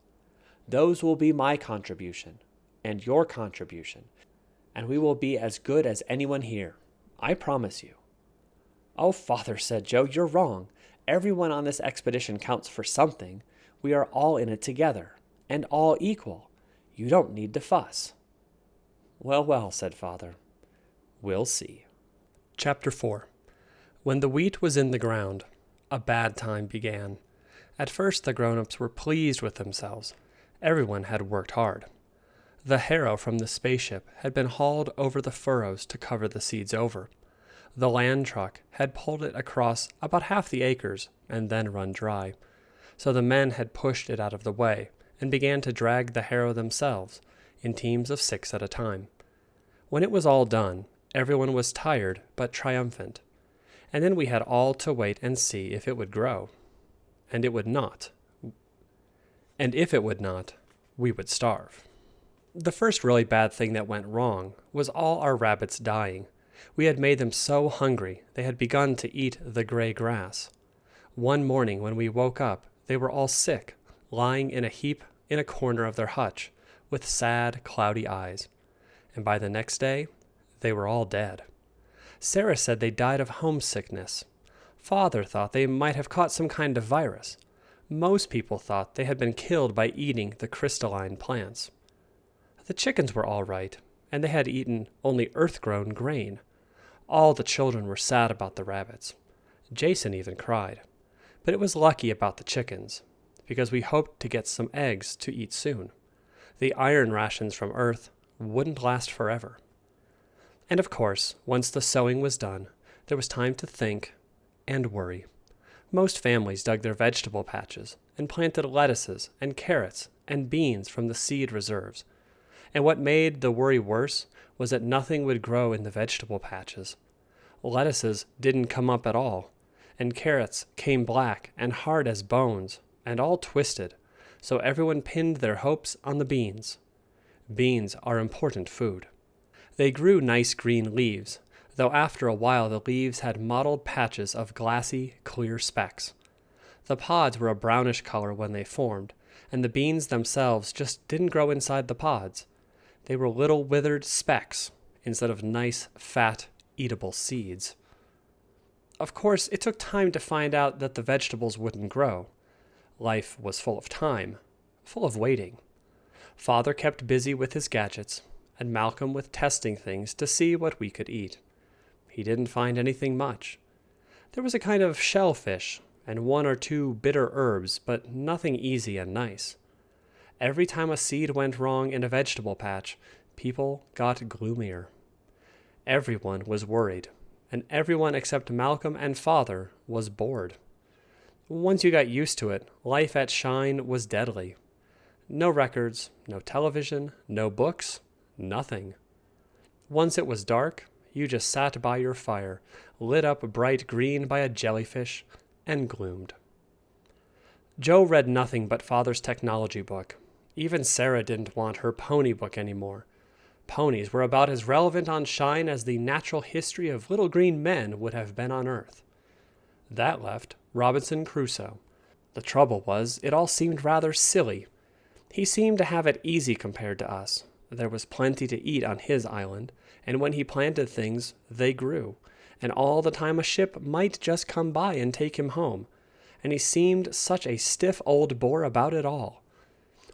Those will be my contribution. And your contribution. And we will be as good as anyone here. I promise you. Oh, Father, said Joe, you're wrong. Everyone on this expedition counts for something. We are all in it together. And all equal. You don't need to fuss. Well, well, said Father. We'll see. Chapter 4. When the wheat was in the ground, a bad time began. At first the grown-ups were pleased with themselves. Everyone had worked hard. The harrow from the spaceship had been hauled over the furrows to cover the seeds over. The land truck had pulled it across about half the acres and then run dry. So the men had pushed it out of the way and began to drag the harrow themselves, in teams of 6 at a time. When it was all done, everyone was tired but triumphant. And then we had all to wait and see if it would grow. And it would not. And if it would not, we would starve. The first really bad thing that went wrong was all our rabbits dying. We had made them so hungry they had begun to eat the gray grass. One morning when we woke up, they were all sick, lying in a heap in a corner of their hutch, with sad, cloudy eyes. And by the next day, they were all dead. Sarah said they died of homesickness. Father thought they might have caught some kind of virus. Most people thought they had been killed by eating the crystalline plants. The chickens were all right, and they had eaten only earth-grown grain. All the children were sad about the rabbits. Jason even cried. But it was lucky about the chickens, because we hoped to get some eggs to eat soon. The iron rations from Earth wouldn't last forever. And of course, once the sowing was done, there was time to think and worry. Most families dug their vegetable patches and planted lettuces and carrots and beans from the seed reserves. And what made the worry worse was that nothing would grow in the vegetable patches. Lettuces didn't come up at all, and carrots came black and hard as bones, and all twisted, so everyone pinned their hopes on the beans. Beans are important food. They grew nice green leaves, though after a while the leaves had mottled patches of glassy, clear specks. The pods were a brownish color when they formed, and the beans themselves just didn't grow inside the pods. They were little withered specks instead of nice, fat, eatable seeds. Of course, it took time to find out that the vegetables wouldn't grow. Life was full of time, full of waiting. Father kept busy with his gadgets, and Malcolm with testing things to see what we could eat. He didn't find anything much. There was a kind of shellfish and 1 or 2 bitter herbs, but nothing easy and nice. Every time a seed went wrong in a vegetable patch, people got gloomier. Everyone was worried, and everyone except Malcolm and Father was bored. Once you got used to it, life at Shine was deadly. No records, no television, no books, nothing. Once it was dark, you just sat by your fire, lit up bright green by a jellyfish, and gloomed. Joe read nothing but Father's technology book. Even Sarah didn't want her pony book anymore. Ponies were about as relevant on Shine as the natural history of little green men would have been on Earth. That left Robinson Crusoe. The trouble was, it all seemed rather silly. He seemed to have it easy compared to us. There was plenty to eat on his island, and when he planted things, they grew, and all the time a ship might just come by and take him home, and he seemed such a stiff old bore about it all.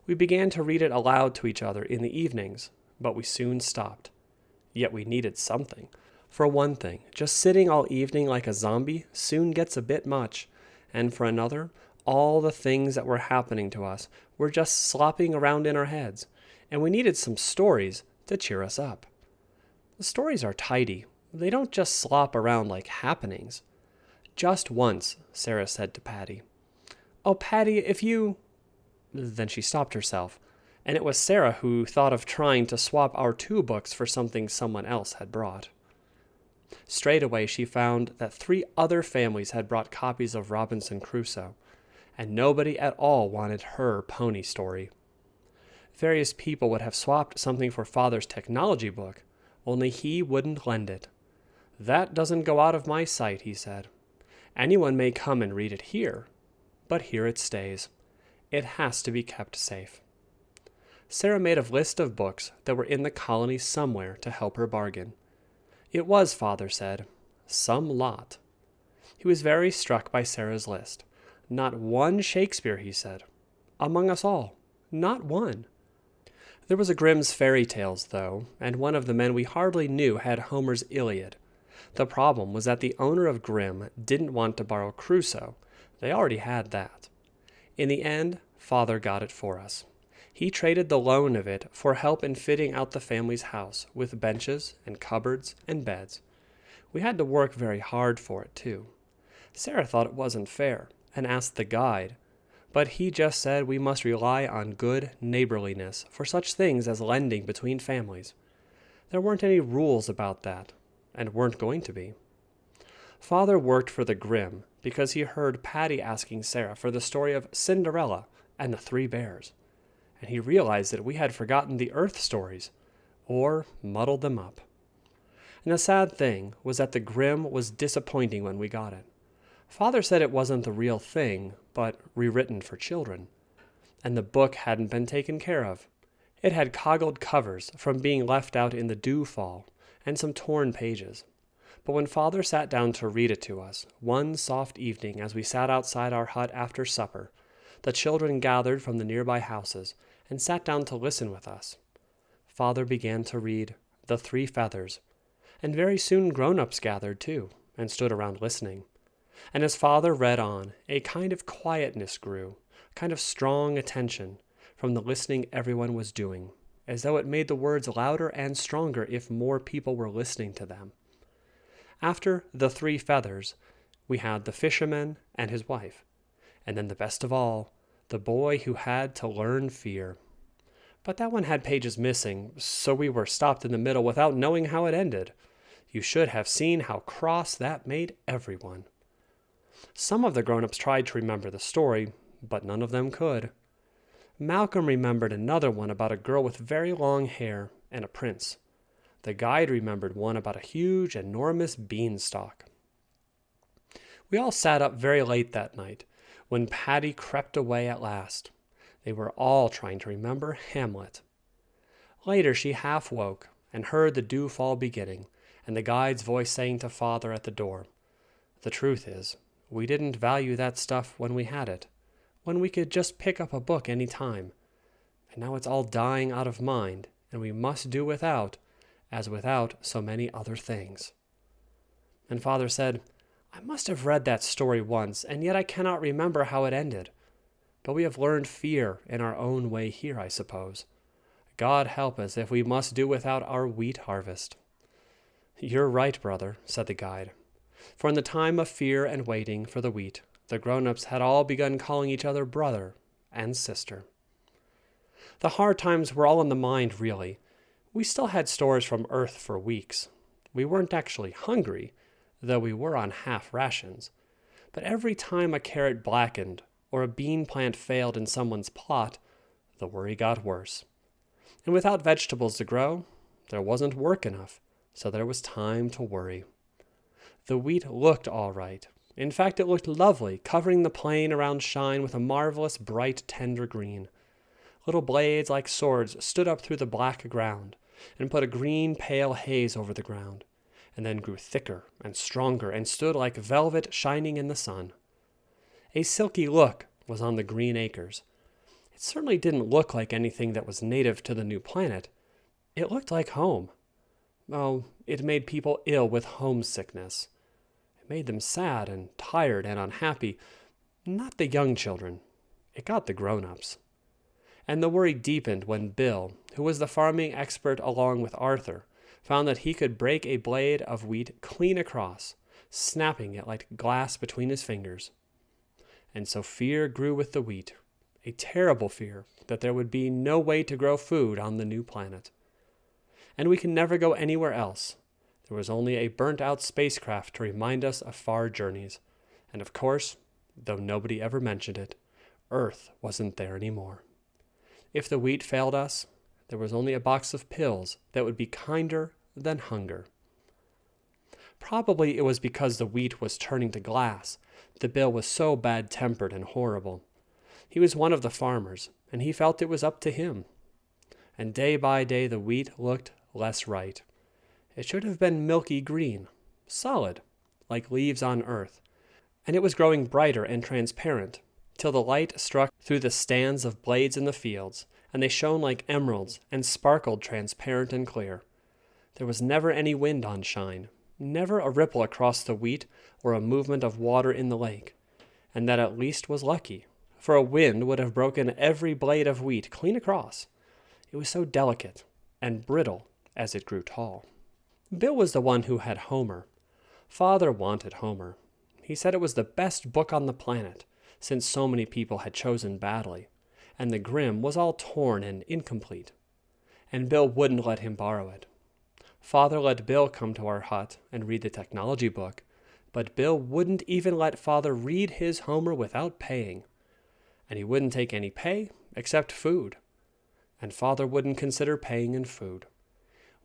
We began to read it aloud to each other in the evenings, but we soon stopped. Yet we needed something. For one thing, just sitting all evening like a zombie soon gets a bit much, and for another, all the things that were happening to us were just slopping around in our heads, and we needed some stories to cheer us up. The stories are tidy. They don't just slop around like happenings. Just once, Sarah said to Patty. "Oh, Patty, if you—" Then she stopped herself, and it was Sarah who thought of trying to swap our 2 books for something someone else had brought. Straightaway she found that 3 other families had brought copies of Robinson Crusoe, and nobody at all wanted her pony story. Various people would have swapped something for Father's technology book, only he wouldn't lend it. "That doesn't go out of my sight," he said. "Anyone may come and read it here, but here it stays. It has to be kept safe." Sarah made a list of books that were in the colony somewhere to help her bargain. It was, Father said, some lot. He was very struck by Sarah's list. Not one Shakespeare, he said. Among us all, not one. There was a Grimm's fairy tales, though, and one of the men we hardly knew had Homer's Iliad. The problem was that the owner of Grimm didn't want to borrow Crusoe. They already had that. In the end, Father got it for us. He traded the loan of it for help in fitting out the family's house with benches and cupboards and beds. We had to work very hard for it, too. Sarah thought it wasn't fair and asked the guide, but he just said we must rely on good neighborliness for such things as lending between families. There weren't any rules about that, and weren't going to be. Father worked for the Grimm because he heard Patty asking Sarah for the story of Cinderella and the 3 bears, and he realized that we had forgotten the Earth stories, or muddled them up. And the sad thing was that the Grimm was disappointing when we got it. Father said it wasn't the real thing, but rewritten for children. And the book hadn't been taken care of. It had coggled covers from being left out in the dew fall, and some torn pages. But when Father sat down to read it to us, one soft evening as we sat outside our hut after supper, the children gathered from the nearby houses and sat down to listen with us. Father began to read The 3 Feathers, and very soon grown-ups gathered too, and stood around listening. And as Father read on, a kind of quietness grew, a kind of strong attention from the listening everyone was doing, as though it made the words louder and stronger if more people were listening to them. After The 3 Feathers, we had The Fisherman and His Wife, and then the best of all, The Boy Who Had to Learn Fear. But that one had pages missing, so we were stopped in the middle without knowing how it ended. You should have seen how cross that made everyone. Some of the grown-ups tried to remember the story, but none of them could. Malcolm remembered another one about a girl with very long hair and a prince. The guide remembered one about a huge, enormous beanstalk. We all sat up very late that night, when Patty crept away at last. They were all trying to remember Hamlet. Later she half woke and heard the dew fall beginning, and the guide's voice saying to Father at the door, "The truth is, we didn't value that stuff when we had it, when we could just pick up a book any time. And now it's all dying out of mind, and we must do without, as without so many other things." And Father said, "I must have read that story once, and yet I cannot remember how it ended. But we have learned fear in our own way here, I suppose. God help us if we must do without our wheat harvest." "You're right, brother," said the guide. For in the time of fear and waiting for the wheat, the grown-ups had all begun calling each other brother and sister. The hard times were all in the mind, really. We still had stores from Earth for weeks. We weren't actually hungry, though we were on half rations. But every time a carrot blackened or a bean plant failed in someone's plot, the worry got worse. And without vegetables to grow, there wasn't work enough, so there was time to worry. The wheat looked all right. In fact, it looked lovely, covering the plain around Shine with a marvelous, bright, tender green. Little blades like swords stood up through the black ground and put a green, pale haze over the ground, and then grew thicker and stronger and stood like velvet shining in the sun. A silky look was on the green acres. It certainly didn't look like anything that was native to the new planet. It looked like home. Oh, it made people ill with homesickness. It made them sad and tired and unhappy. Not the young children. It got the grown-ups. And the worry deepened when Bill, who was the farming expert along with Arthur, found that he could break a blade of wheat clean across, snapping it like glass between his fingers. And so fear grew with the wheat, a terrible fear that there would be no way to grow food on the new planet. And we can never go anywhere else. There was only a burnt-out spacecraft to remind us of far journeys. And of course, though nobody ever mentioned it, Earth wasn't there anymore. If the wheat failed us, there was only a box of pills that would be kinder than hunger. Probably it was because the wheat was turning to glass that Bill was so bad-tempered and horrible. He was one of the farmers, and he felt it was up to him. And day by day the wheat looked less right. It should have been milky green, solid, like leaves on earth, and it was growing brighter and transparent, till the light struck through the stands of blades in the fields, and they shone like emeralds and sparkled transparent and clear. There was never any wind on Shine, never a ripple across the wheat or a movement of water in the lake, and that at least was lucky, for a wind would have broken every blade of wheat clean across. It was so delicate and brittle as it grew tall. Bill was the one who had Homer. Father wanted Homer. He said it was the best book on the planet, since so many people had chosen badly, and the Grimm was all torn and incomplete. And Bill wouldn't let him borrow it. Father let Bill come to our hut and read the technology book, but Bill wouldn't even let Father read his Homer without paying. And he wouldn't take any pay except food. And Father wouldn't consider paying in food.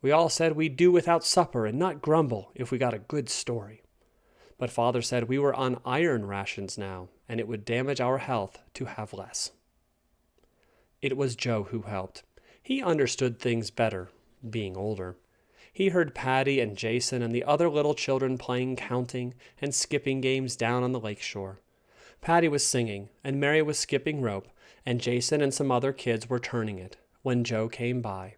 We all said we'd do without supper and not grumble if we got a good story. But Father said we were on iron rations now, and it would damage our health to have less. It was Joe who helped. He understood things better, being older. He heard Patty and Jason and the other little children playing counting and skipping games down on the lake shore. Patty was singing, and Mary was skipping rope, and Jason and some other kids were turning it, when Joe came by.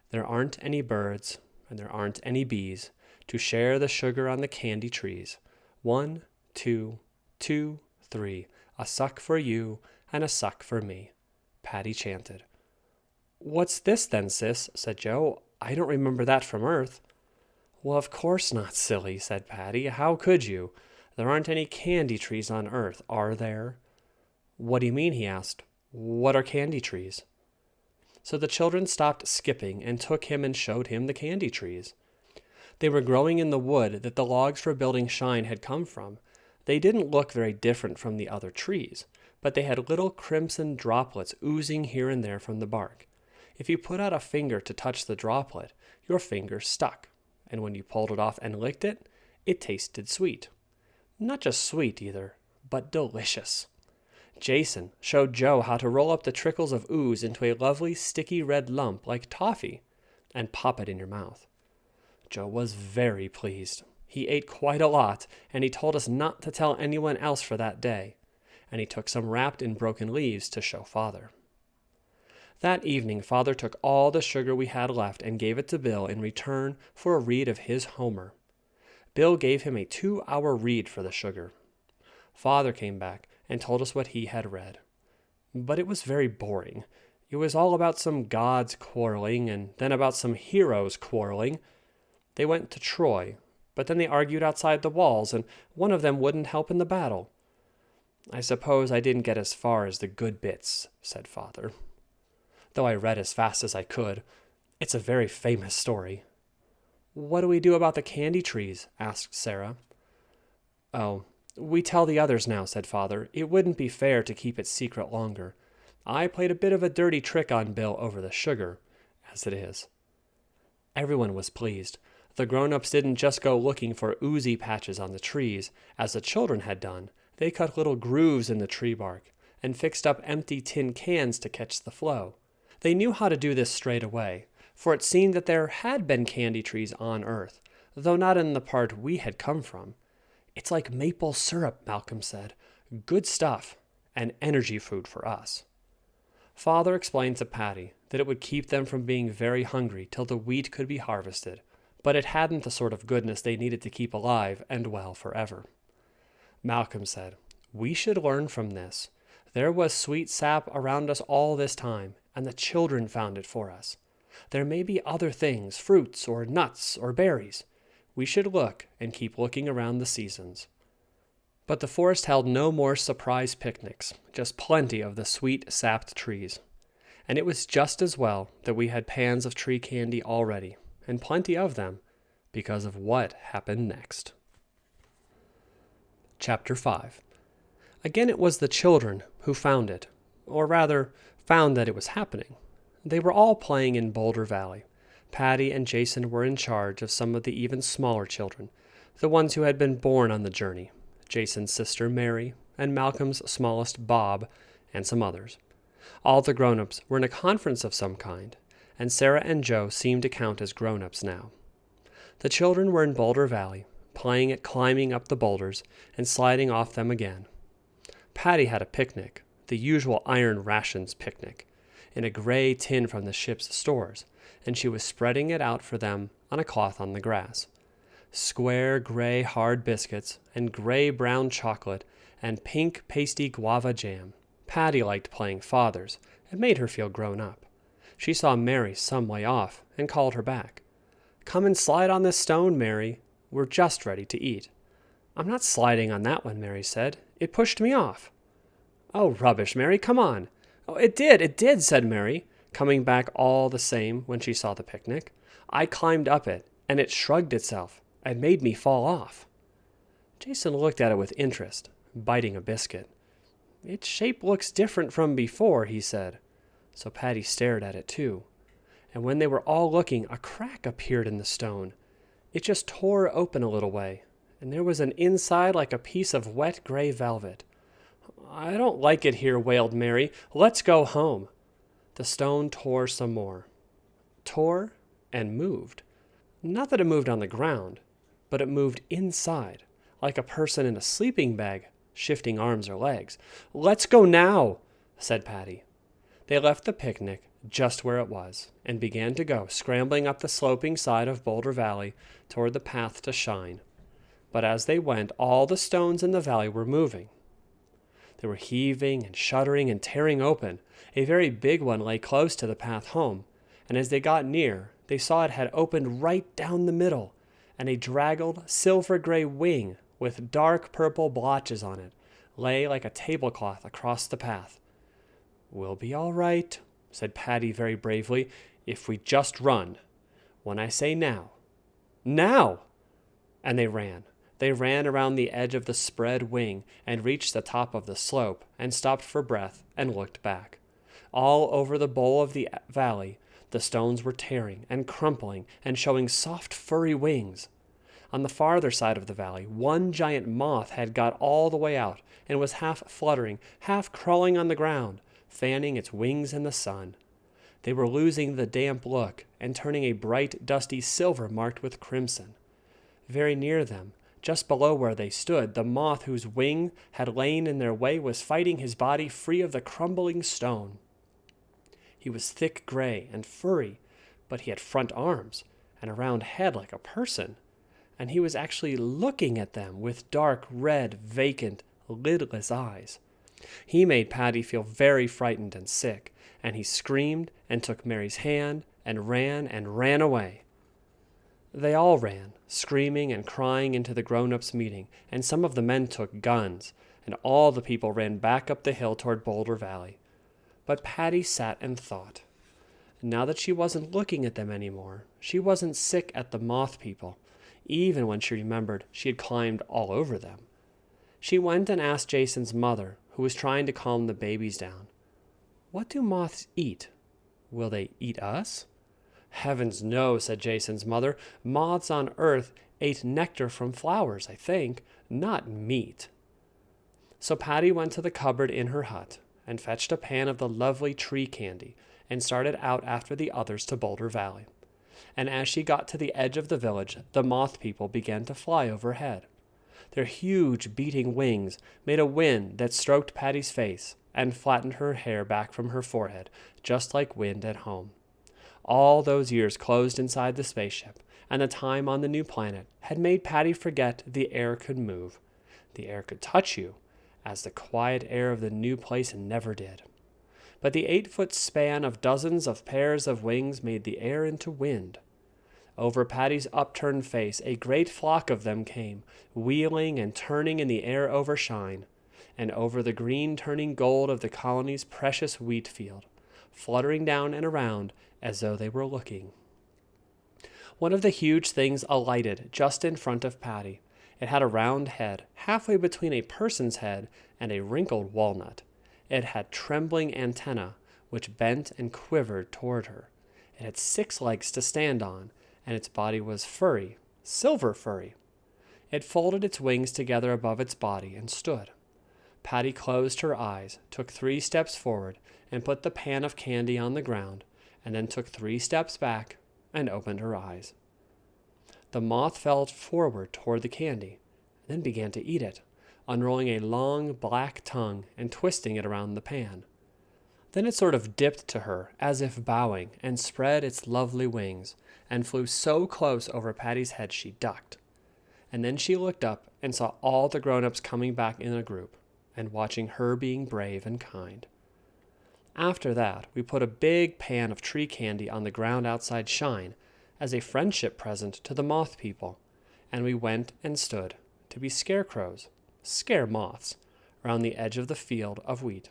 There aren't any birds, and there aren't any bees, to share the sugar on the candy trees. 1, 2, 2, 3, a suck for you, and a suck for me, Patty chanted. What's this then, sis? Said Joe. I don't remember that from Earth. Well, of course not, silly, said Patty. How could you? There aren't any candy trees on Earth, are there? What do you mean? He asked. What are candy trees? So the children stopped skipping and took him and showed him the candy trees. They were growing in the wood that the logs for building Shine had come from. They didn't look very different from the other trees, but they had little crimson droplets oozing here and there from the bark. If you put out a finger to touch the droplet, your finger stuck, and when you pulled it off and licked it, it tasted sweet. Not just sweet either, but delicious. Jason showed Joe how to roll up the trickles of ooze into a lovely sticky red lump like toffee and pop it in your mouth. Joe was very pleased. He ate quite a lot, and he told us not to tell anyone else for that day, and he took some wrapped in broken leaves to show Father. That evening, Father took all the sugar we had left and gave it to Bill in return for a read of his Homer. Bill gave him a 2-hour read for the sugar. Father came back and told us what he had read. But it was very boring. It was all about some gods quarreling, and then about some heroes quarreling. They went to Troy, but then they argued outside the walls, and one of them wouldn't help in the battle. I suppose I didn't get as far as the good bits, said Father. Though I read as fast as I could. It's a very famous story. What do we do about the candy trees? Asked Sarah. Oh, we tell the others now, said Father. It wouldn't be fair to keep it secret longer. I played a bit of a dirty trick on Bill over the sugar, as it is. Everyone was pleased. The grown-ups didn't just go looking for oozy patches on the trees, as the children had done. They cut little grooves in the tree bark and fixed up empty tin cans to catch the flow. They knew how to do this straight away, for it seemed that there had been candy trees on Earth, though not in the part we had come from. It's like maple syrup, Malcolm said. Good stuff, and energy food for us. Father explained to Patty that it would keep them from being very hungry till the wheat could be harvested, but it hadn't the sort of goodness they needed to keep alive and well forever. Malcolm said, we should learn from this. There was sweet sap around us all this time, and the children found it for us. There may be other things, fruits or nuts or berries. We should look and keep looking around the seasons. But the forest held no more surprise picnics, just plenty of the sweet sapped trees. And it was just as well that we had pans of tree candy already, and plenty of them, because of what happened next. Chapter 5. Again, it was the children who found it, or rather, found that it was happening. They were all playing in Boulder Valley. Patty and Jason were in charge of some of the even smaller children, the ones who had been born on the journey, Jason's sister Mary, and Malcolm's smallest Bob, and some others. All the grown-ups were in a conference of some kind, and Sarah and Joe seemed to count as grown-ups now. The children were in Boulder Valley, playing at climbing up the boulders and sliding off them again. Patty had a picnic, the usual iron rations picnic, in a gray tin from the ship's stores, and she was spreading it out for them on a cloth on the grass. Square gray hard biscuits and gray-brown chocolate and pink pasty guava jam. Patty liked playing fathers. It made her feel grown up. She saw Mary some way off and called her back. "Come and slide on this stone, Mary. We're just ready to eat." "I'm not sliding on that one," Mary said. "It pushed me off." "Oh, rubbish, Mary, come on." "Oh, it did, said Mary, coming back all the same when she saw the picnic. "I climbed up it, and it shrugged itself and made me fall off." Jason looked at it with interest, biting a biscuit. "Its shape looks different from before," he said. So Patty stared at it too. And when they were all looking, a crack appeared in the stone. It just tore open a little way, and there was an inside like a piece of wet gray velvet. "I don't like it here," wailed Mary. "Let's go home." The stone tore some more. Tore and moved. Not that it moved on the ground, but it moved inside, like a person in a sleeping bag, shifting arms or legs. "Let's go now," said Patty. They left the picnic just where it was and began to go scrambling up the sloping side of Boulder Valley toward the path to Shine. But as they went, all the stones in the valley were moving. They were heaving and shuddering and tearing open. A very big one lay close to the path home, and as they got near, they saw it had opened right down the middle, and a draggled silver-gray wing with dark purple blotches on it lay like a tablecloth across the path. "We'll be all right," said Patty very bravely, "if we just run. When I say now. Now!" And they ran. They ran around the edge of the spread wing and reached the top of the slope and stopped for breath and looked back. All over the bowl of the valley, the stones were tearing and crumpling and showing soft furry wings. On the farther side of the valley, one giant moth had got all the way out and was half fluttering, half crawling on the ground, fanning its wings in the sun. They were losing the damp look and turning a bright, dusty silver marked with crimson. Very near them, just below where they stood, the moth whose wing had lain in their way was fighting his body free of the crumbling stone. He was thick gray and furry, but he had front arms and a round head like a person, and he was actually looking at them with dark, red, vacant, lidless eyes. He made Patty feel very frightened and sick, and he screamed and took Mary's hand and ran away. They all ran, screaming and crying into the grown-ups' meeting, and some of the men took guns, and all the people ran back up the hill toward Boulder Valley. But Patty sat and thought. Now that she wasn't looking at them anymore, she wasn't sick at the moth people, even when she remembered she had climbed all over them. She went and asked Jason's mother, who was trying to calm the babies down. "What do moths eat? Will they eat us?" "Heavens, no," said Jason's mother. "Moths on Earth ate nectar from flowers, I think, not meat." So Patty went to the cupboard in her hut and fetched a pan of the lovely tree candy and started out after the others to Boulder Valley. And as she got to the edge of the village, the moth people began to fly overhead. Their huge beating wings made a wind that stroked Patty's face and flattened her hair back from her forehead, just like wind at home. All those years closed inside the spaceship, and the time on the new planet had made Patty forget the air could move. The air could touch you, as the quiet air of the new place never did. But the 8-foot span of dozens of pairs of wings made the air into wind. Over Patty's upturned face, a great flock of them came, wheeling and turning in the air over Shine, and over the green turning gold of the colony's precious wheat field, fluttering down and around as though they were looking. One of the huge things alighted just in front of Patty. It had a round head, halfway between a person's head and a wrinkled walnut. It had trembling antennae, which bent and quivered toward her. It had 6 legs to stand on, and its body was furry, silver furry. It folded its wings together above its body and stood. Patty closed her eyes, took 3 steps forward, and put the pan of candy on the ground, and then took 3 steps back and opened her eyes. The moth fell forward toward the candy, and then began to eat it, unrolling a long black tongue and twisting it around the pan. Then it sort of dipped to her, as if bowing, and spread its lovely wings, and flew so close over Patty's head she ducked. And then she looked up and saw all the grown-ups coming back in a group, and watching her being brave and kind. After that, we put a big pan of tree candy on the ground outside Shine as a friendship present to the moth people, and we went and stood to be scarecrows, scare moths, around the edge of the field of wheat.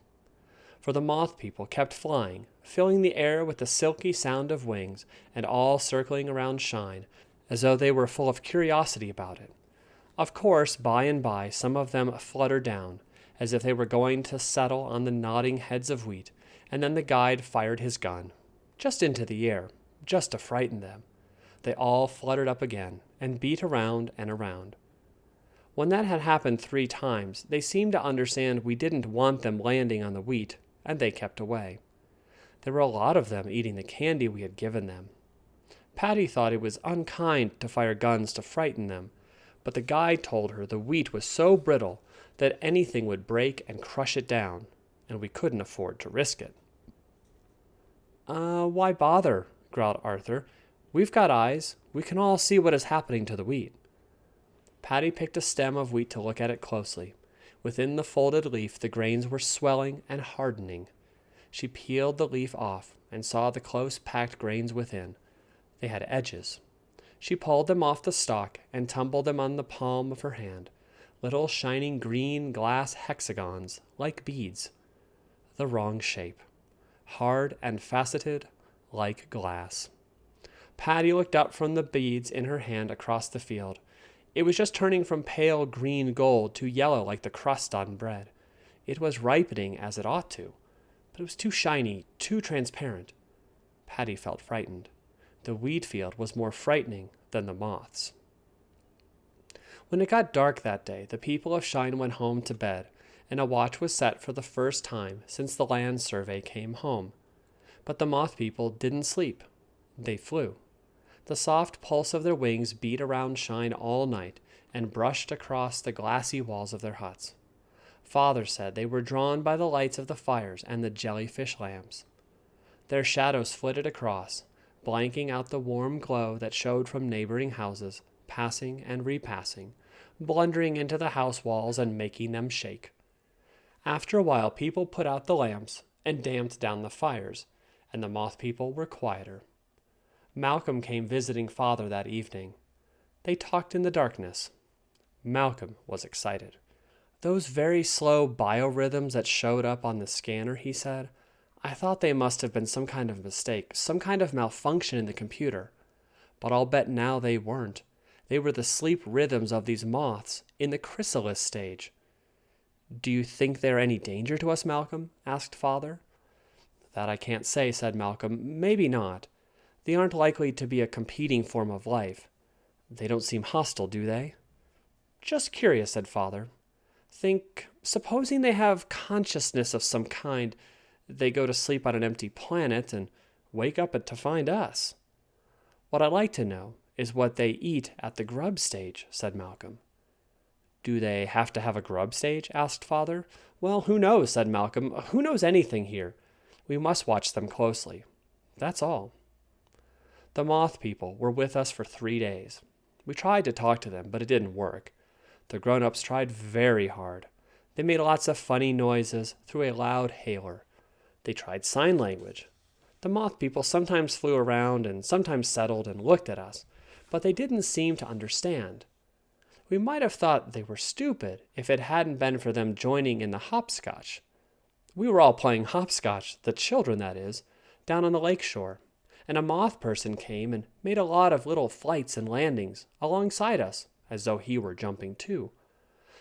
For the moth people kept flying, filling the air with the silky sound of wings, and all circling around Shine, as though they were full of curiosity about it. Of course, by and by, some of them fluttered down, as if they were going to settle on the nodding heads of wheat, and then the guide fired his gun, just into the air, just to frighten them. They all fluttered up again, and beat around and around. When that had happened 3 times, they seemed to understand we didn't want them landing on the wheat, and they kept away. There were a lot of them eating the candy we had given them. Patty thought it was unkind to fire guns to frighten them, but the guide told her the wheat was so brittle that anything would break and crush it down, and we couldn't afford to risk it. Why bother?" growled Arthur. "We've got eyes. We can all see what is happening to the wheat." Patty picked a stem of wheat to look at it closely. Within the folded leaf the grains were swelling and hardening. She peeled the leaf off and saw the close-packed grains within. They had edges. She pulled them off the stalk and tumbled them on the palm of her hand, little shining green glass hexagons, like beads. The wrong shape. Hard and faceted, like glass. Patty looked up from the beads in her hand across the field. It was just turning from pale green gold to yellow like the crust on bread. It was ripening as it ought to, but it was too shiny, too transparent. Patty felt frightened. The wheat field was more frightening than the moths. When it got dark that day, the people of Shine went home to bed, and a watch was set for the first time since the land survey came home. But the moth people didn't sleep. They flew. The soft pulse of their wings beat around Shine all night and brushed across the glassy walls of their huts. Father said they were drawn by the lights of the fires and the jellyfish lamps. Their shadows flitted across, blanking out the warm glow that showed from neighboring houses, passing and repassing, blundering into the house walls and making them shake. After a while, people put out the lamps and damped down the fires, and the moth people were quieter. Malcolm came visiting Father that evening. They talked in the darkness. Malcolm was excited. "Those very slow biorhythms that showed up on the scanner," he said, "I thought they must have been some kind of mistake, some kind of malfunction in the computer. But I'll bet now they weren't. They were the sleep rhythms of these moths in the chrysalis stage." "Do you think they're any danger to us, Malcolm?" asked Father. "That I can't say," said Malcolm. "Maybe not. They aren't likely to be a competing form of life. They don't seem hostile, do they?" "Just curious," said Father. Supposing they have consciousness of some kind, they go to sleep on an empty planet and wake up to find us. What I'd like to know is what they eat at the grub stage," said Malcolm. "Do they have to have a grub stage?" asked Father. "Well, who knows," said Malcolm. "Who knows anything here? We must watch them closely. That's all." The moth people were with us for 3 days. We tried to talk to them, but it didn't work. The grown-ups tried very hard. They made lots of funny noises through a loud hailer. They tried sign language. The moth people sometimes flew around and sometimes settled and looked at us, but they didn't seem to understand. We might have thought they were stupid if it hadn't been for them joining in the hopscotch. We were all playing hopscotch, the children that is, down on the lake shore, and a moth person came and made a lot of little flights and landings alongside us, as though he were jumping too.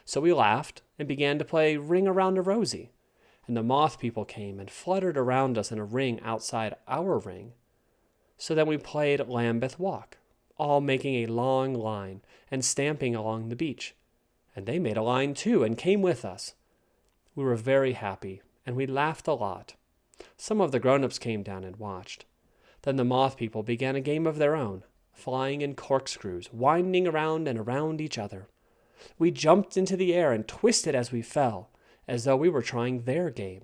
So we laughed and began to play Ring Around a Rosie, and the moth people came and fluttered around us in a ring outside our ring. So then we played Lambeth Walk, all making a long line and stamping along the beach, and they made a line too and came with us. We were very happy, and we laughed a lot. Some of the grown-ups came down and watched. Then the moth people began a game of their own, flying in corkscrews, winding around and around each other. We jumped into the air and twisted as we fell, as though we were trying their game,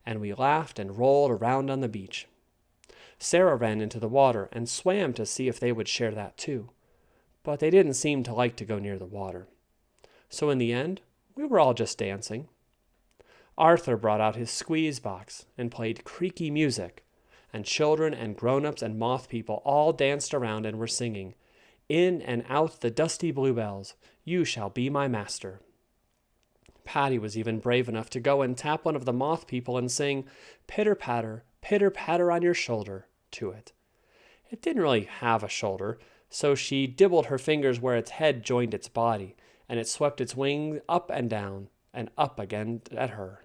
and we laughed and rolled around on the beach. Sarah ran into the water and swam to see if they would share that too, but they didn't seem to like to go near the water. So in the end, we were all just dancing. Arthur brought out his squeeze box and played creaky music, and children and grown-ups and moth people all danced around and were singing, "In and out the dusty bluebells, you shall be my master." Patty was even brave enough to go and tap one of the moth people and sing pitter patter on your shoulder to it. It didn't really have a shoulder, so she dibbled her fingers where its head joined its body, and it swept its wings up and down and up again at her.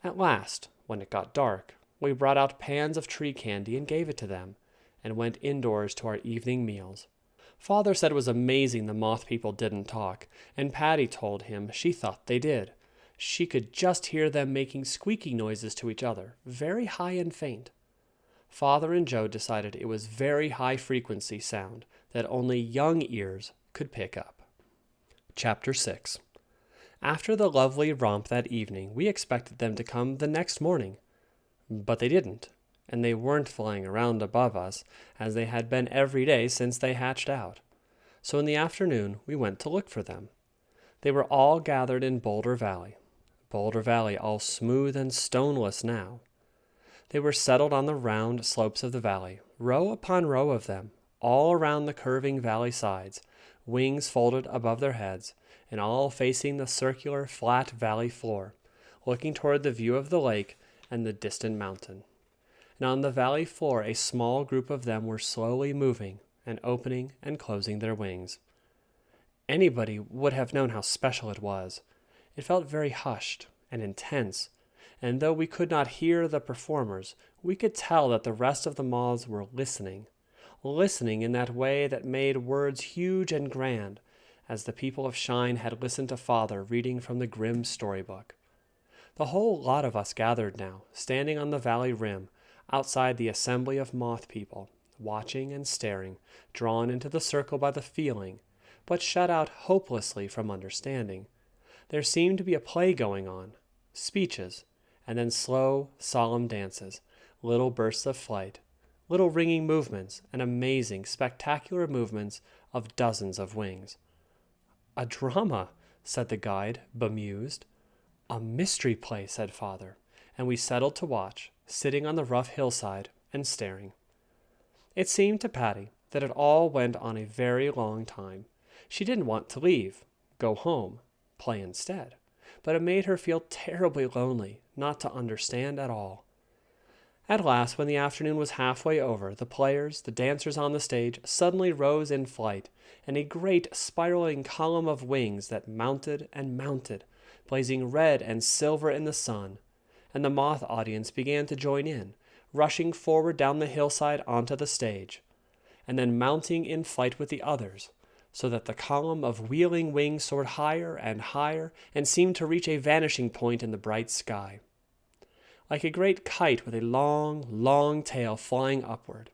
At last, when it got dark, we brought out pans of tree candy and gave it to them, and went indoors to our evening meals. Father said it was amazing the moth people didn't talk, and Patty told him she thought they did. She could just hear them making squeaky noises to each other, very high and faint. Father and Joe decided it was very high-frequency sound that only young ears could pick up. Chapter 6. After the lovely romp that evening, we expected them to come the next morning, but they didn't, and they weren't flying around above us as they had been every day since they hatched out. So in the afternoon, we went to look for them. They were all gathered in Boulder Valley all smooth and stoneless now. They were settled on the round slopes of the valley, row upon row of them, all around the curving valley sides, wings folded above their heads, and all facing the circular, flat valley floor, looking toward the view of the lake and the distant mountain. And on the valley floor a small group of them were slowly moving and opening and closing their wings. Anybody would have known how special it was. It felt very hushed and intense, and though we could not hear the performers, we could tell that the rest of the moths were listening in that way that made words huge and grand, as the people of Shine had listened to Father reading from the grim storybook. The whole lot of us gathered now, standing on the valley rim, outside the assembly of moth people, watching and staring, drawn into the circle by the feeling, but shut out hopelessly from understanding. There seemed to be a play going on, speeches, and then slow, solemn dances, little bursts of flight, little ringing movements, and amazing, spectacular movements of dozens of wings. "A drama," said the guide, bemused. "A mystery play," said Father, and we settled to watch, sitting on the rough hillside and staring. It seemed to Patty that it all went on a very long time. She didn't want to leave, go home, play instead, but it made her feel terribly lonely not to understand at all. At last, when the afternoon was halfway over, the players, the dancers on the stage, suddenly rose in flight, and a great spiraling column of wings that mounted and mounted, blazing red and silver in the sun, and the moth audience began to join in, rushing forward down the hillside onto the stage, and then mounting in flight with the others, so that the column of wheeling wings soared higher and higher and seemed to reach a vanishing point in the bright sky, like a great kite with a long, long tail flying upward.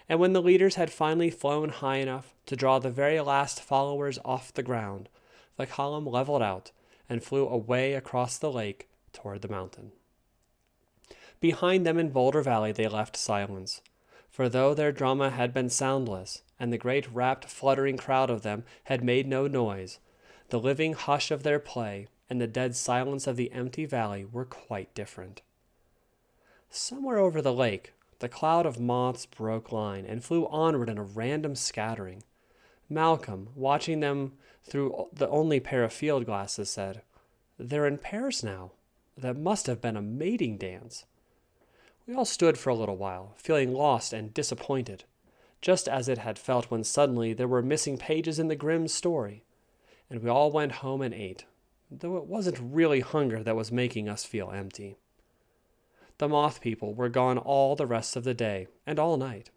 And when the leaders had finally flown high enough to draw the very last followers off the ground, the column leveled out and flew away across the lake toward the mountain. Behind them in Boulder Valley they left silence, for though their drama had been soundless, and the great rapt, fluttering crowd of them had made no noise, the living hush of their play and the dead silence of the empty valley were quite different. Somewhere over the lake, the cloud of moths broke line and flew onward in a random scattering. Malcolm, watching them through the only pair of field glasses, said, "They're in pairs now. That must have been a mating dance." We all stood for a little while, feeling lost and disappointed, just as it had felt when suddenly there were missing pages in the grim story. And we all went home and ate, though it wasn't really hunger that was making us feel empty. The moth people were gone all the rest of the day and all night.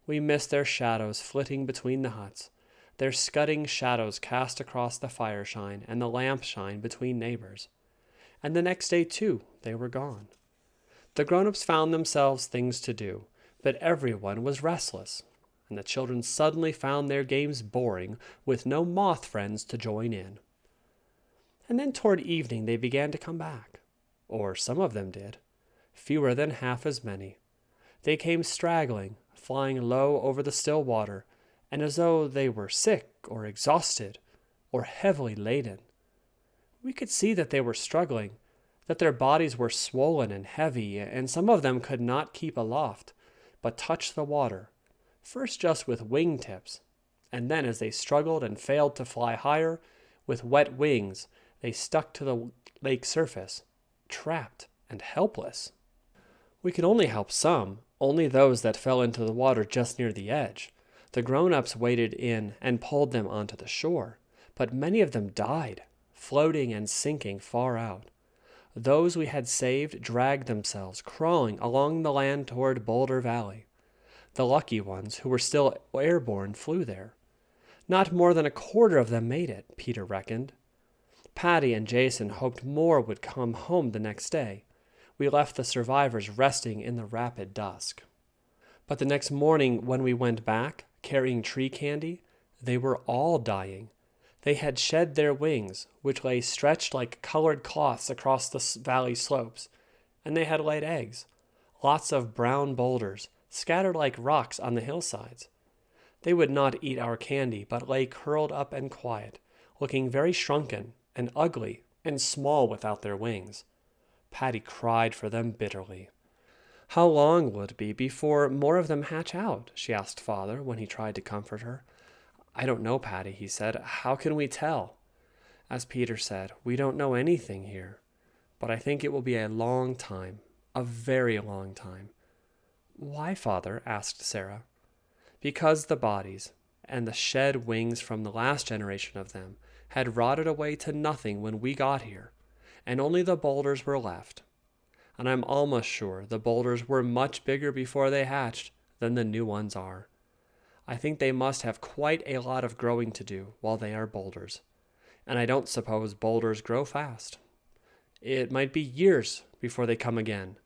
We missed their shadows flitting between the huts, their scudding shadows cast across the fire shine and the lamp shine between neighbors. And the next day, too, they were gone. The grown-ups found themselves things to do, but everyone was restless, and the children suddenly found their games boring with no moth friends to join in. And then toward evening they began to come back, or some of them did, fewer than half as many. They came straggling, flying low over the still water, and as though they were sick or exhausted or heavily laden. We could see that they were struggling, that their bodies were swollen and heavy, and some of them could not keep aloft, but touched the water, first just with wing tips, and then as they struggled and failed to fly higher, with wet wings, they stuck to the lake surface, trapped and helpless. We could only help some, only those that fell into the water just near the edge. The grown-ups waded in and pulled them onto the shore, but many of them died, floating and sinking far out. Those we had saved dragged themselves, crawling along the land toward Boulder Valley. The lucky ones, who were still airborne, flew there. Not more than a quarter of them made it, Peter reckoned. Patty and Jason hoped more would come home the next day. We left the survivors resting in the rapid dusk. But the next morning when we went back, carrying tree candy, they were all dying. They had shed their wings, which lay stretched like colored cloths across the valley slopes, and they had laid eggs, lots of brown boulders, scattered like rocks on the hillsides. They would not eat our candy, but lay curled up and quiet, looking very shrunken and ugly and small without their wings. Patty cried for them bitterly. "How long will it be before more of them hatch out?" she asked Father when he tried to comfort her. "I don't know, Patty," he said. "How can we tell?" As Peter said, "We don't know anything here, but I think it will be a long time, a very long time." "Why, Father?" asked Sarah. "Because the bodies, and the shed wings from the last generation of them, had rotted away to nothing when we got here, and only the boulders were left. And I'm almost sure the boulders were much bigger before they hatched than the new ones are. I think they must have quite a lot of growing to do while they are boulders, and I don't suppose boulders grow fast. It might be years before they come again,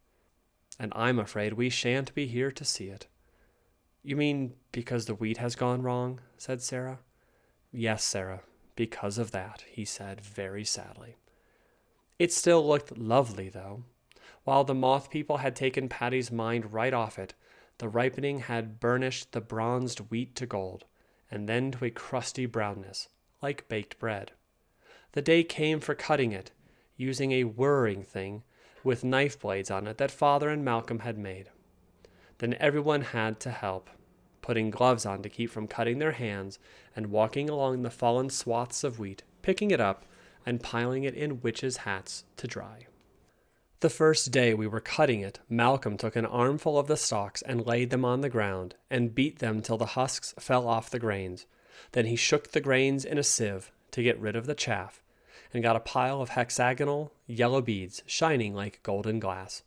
and I'm afraid we shan't be here to see it." "You mean because the wheat has gone wrong?" said Sarah. "Yes, Sarah, because of that," he said very sadly. It still looked lovely, though. While the moth people had taken Patty's mind right off it, the ripening had burnished the bronzed wheat to gold, and then to a crusty brownness, like baked bread. The day came for cutting it, using a whirring thing with knife blades on it that Father and Malcolm had made. Then everyone had to help, putting gloves on to keep from cutting their hands, and walking along the fallen swaths of wheat, picking it up, and piling it in witches' hats to dry. The first day we were cutting it, Malcolm took an armful of the stalks and laid them on the ground, and beat them till the husks fell off the grains. Then he shook the grains in a sieve to get rid of the chaff, and got a pile of hexagonal yellow beads, shining like golden glass.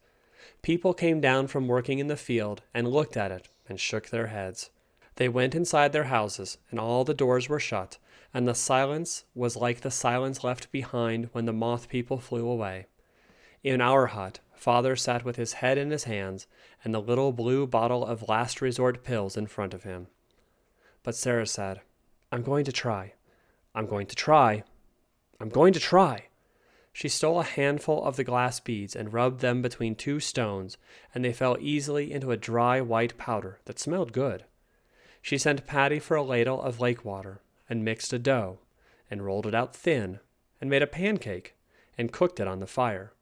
People came down from working in the field and looked at it and shook their heads. They went inside their houses, and all the doors were shut, and the silence was like the silence left behind when the moth people flew away. In our hut, Father sat with his head in his hands and the little blue bottle of last resort pills in front of him. But Sarah said, "I'm going to try. I'm going to try. I'm going to try." She stole a handful of the glass beads and rubbed them between two stones, and they fell easily into a dry white powder that smelled good. She sent Patty for a ladle of lake water, and mixed a dough, and rolled it out thin, and made a pancake, and cooked it on the fire.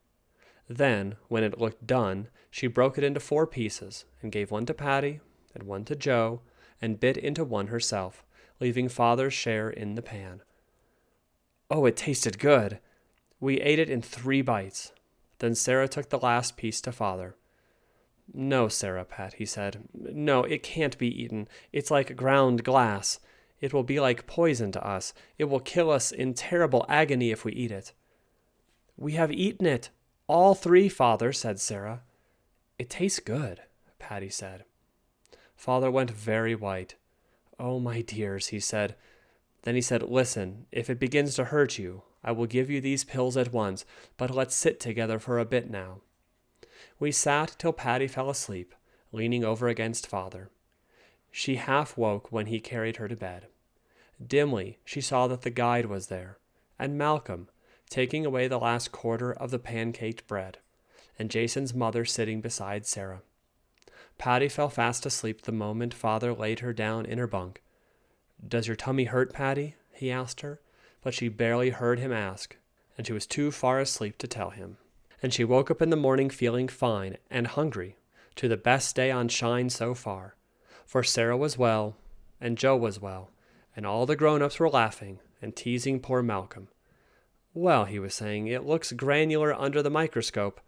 Then, when it looked done, she broke it into 4 pieces, and gave one to Patty, and one to Joe, and bit into one herself, leaving Father's share in the pan. Oh, it tasted good! We ate it in 3 bites. Then Sarah took the last piece to Father. "No, Sarah, Pat," he said. "No, it can't be eaten. It's like ground glass. It will be like poison to us. It will kill us in terrible agony if we eat it." "We have eaten it, all three, Father," said Sarah. "It tastes good," Patty said. Father went very white. "Oh, my dears," he said. Then he said, "Listen, if it begins to hurt you, I will give you these pills at once, but let's sit together for a bit now." We sat till Patty fell asleep, leaning over against Father. She half woke when he carried her to bed. Dimly she saw that the guide was there, and Malcolm, taking away the last quarter of the pancaked bread, and Jason's mother sitting beside Sarah. Patty fell fast asleep the moment Father laid her down in her bunk. "Does your tummy hurt, Patty?" he asked her, but she barely heard him ask, and she was too far asleep to tell him. And she woke up in the morning feeling fine and hungry, to the best day on Shine so far, for Sarah was well, and Joe was well, and all the grown-ups were laughing and teasing poor Malcolm. "Well," he was saying, "it looks granular under the microscope.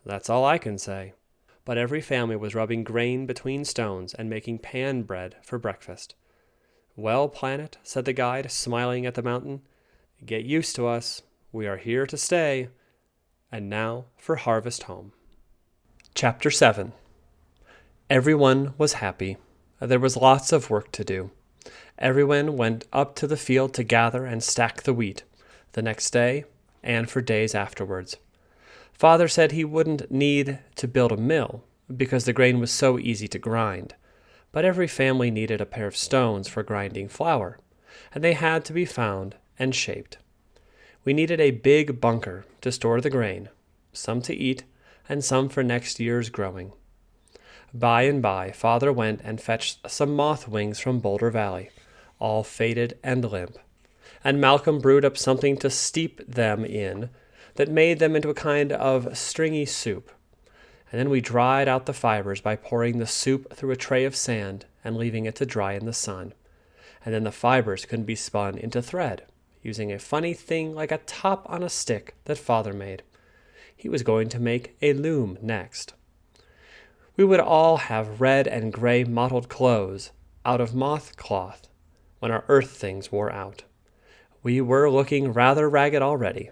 That's all I can say." But every family was rubbing grain between stones and making pan bread for breakfast. "Well, Planet," said the guide, smiling at the mountain, "get used to us. We are here to stay." And now for Harvest Home. Chapter 7. Everyone was happy. There was lots of work to do. Everyone went up to the field to gather and stack the wheat, the next day and for days afterwards. Father said he wouldn't need to build a mill, because the grain was so easy to grind. But every family needed a pair of stones for grinding flour, and they had to be found and shaped. We needed a big bunker to store the grain, some to eat and some for next year's growing. By and by, Father went and fetched some moth wings from Boulder Valley, all faded and limp, and Malcolm brewed up something to steep them in that made them into a kind of stringy soup. And then we dried out the fibers by pouring the soup through a tray of sand and leaving it to dry in the sun. And then the fibers could be spun into thread, using a funny thing like a top on a stick that Father made. He was going to make a loom next. We would all have red and gray mottled clothes out of moth cloth when our earth things wore out. We were looking rather ragged already.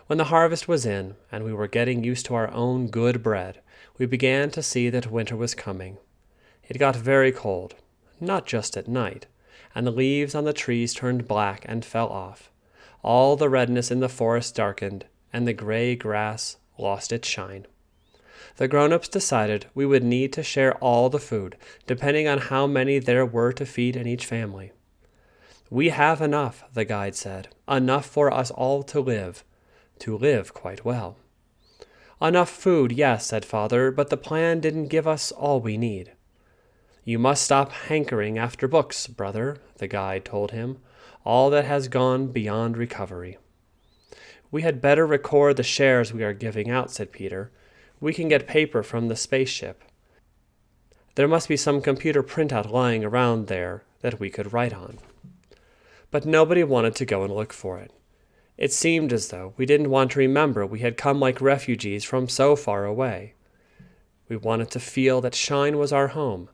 When the harvest was in, and we were getting used to our own good bread, we began to see that winter was coming. It got very cold, not just at night, and the leaves on the trees turned black and fell off. All the redness in the forest darkened, and the gray grass lost its shine. The grown-ups decided we would need to share all the food, depending on how many there were to feed in each family. "We have enough," the guide said, "enough for us all to live quite well." "Enough food, yes," said Father, "but the plan didn't give us all we need." "You must stop hankering after books, brother," the guide told him, "all that has gone beyond recovery." "We had better record the shares we are giving out," said Peter. "We can get paper from the spaceship. There must be some computer printout lying around there that we could write on." But nobody wanted to go and look for it. It seemed as though we didn't want to remember we had come like refugees from so far away. We wanted to feel that Shine was our home,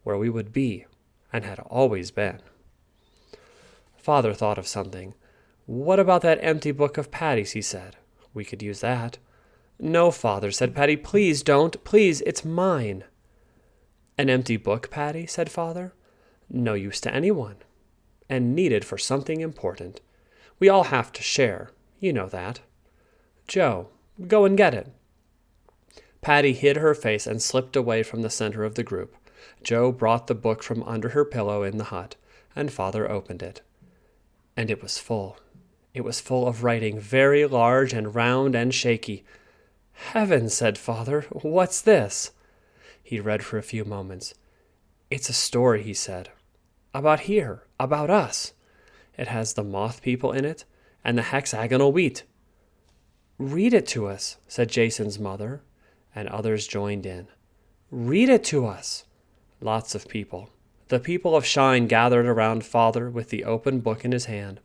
where we would be, and had always been. Father thought of something. "What about that empty book of Patty's?" he said. "We could use that." "No, Father," said Patty. "Please don't. Please, it's mine." "An empty book, Patty?" said Father. "No use to anyone, and needed for something important. We all have to share. You know that. Joe, go and get it." Patty hid her face and slipped away from the center of the group. Joe brought the book from under her pillow in the hut, and Father opened it. And it was full. It was full of writing, very large and round and shaky. "Heavens," said Father, "what's this?" He read for a few moments. "It's a story," he said. "About here, about us. It has the moth people in it, and the hexagonal wheat." "Read it to us," said Jason's mother, and others joined in. "Read it to us." Lots of people. The people of Shine gathered around Father with the open book in his hand,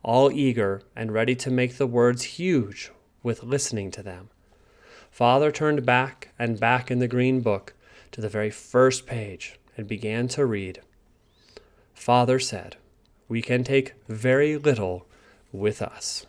all eager and ready to make the words huge with listening to them. Father turned back and back in the green book to the very first page and began to read. Father said, "We can take very little with us."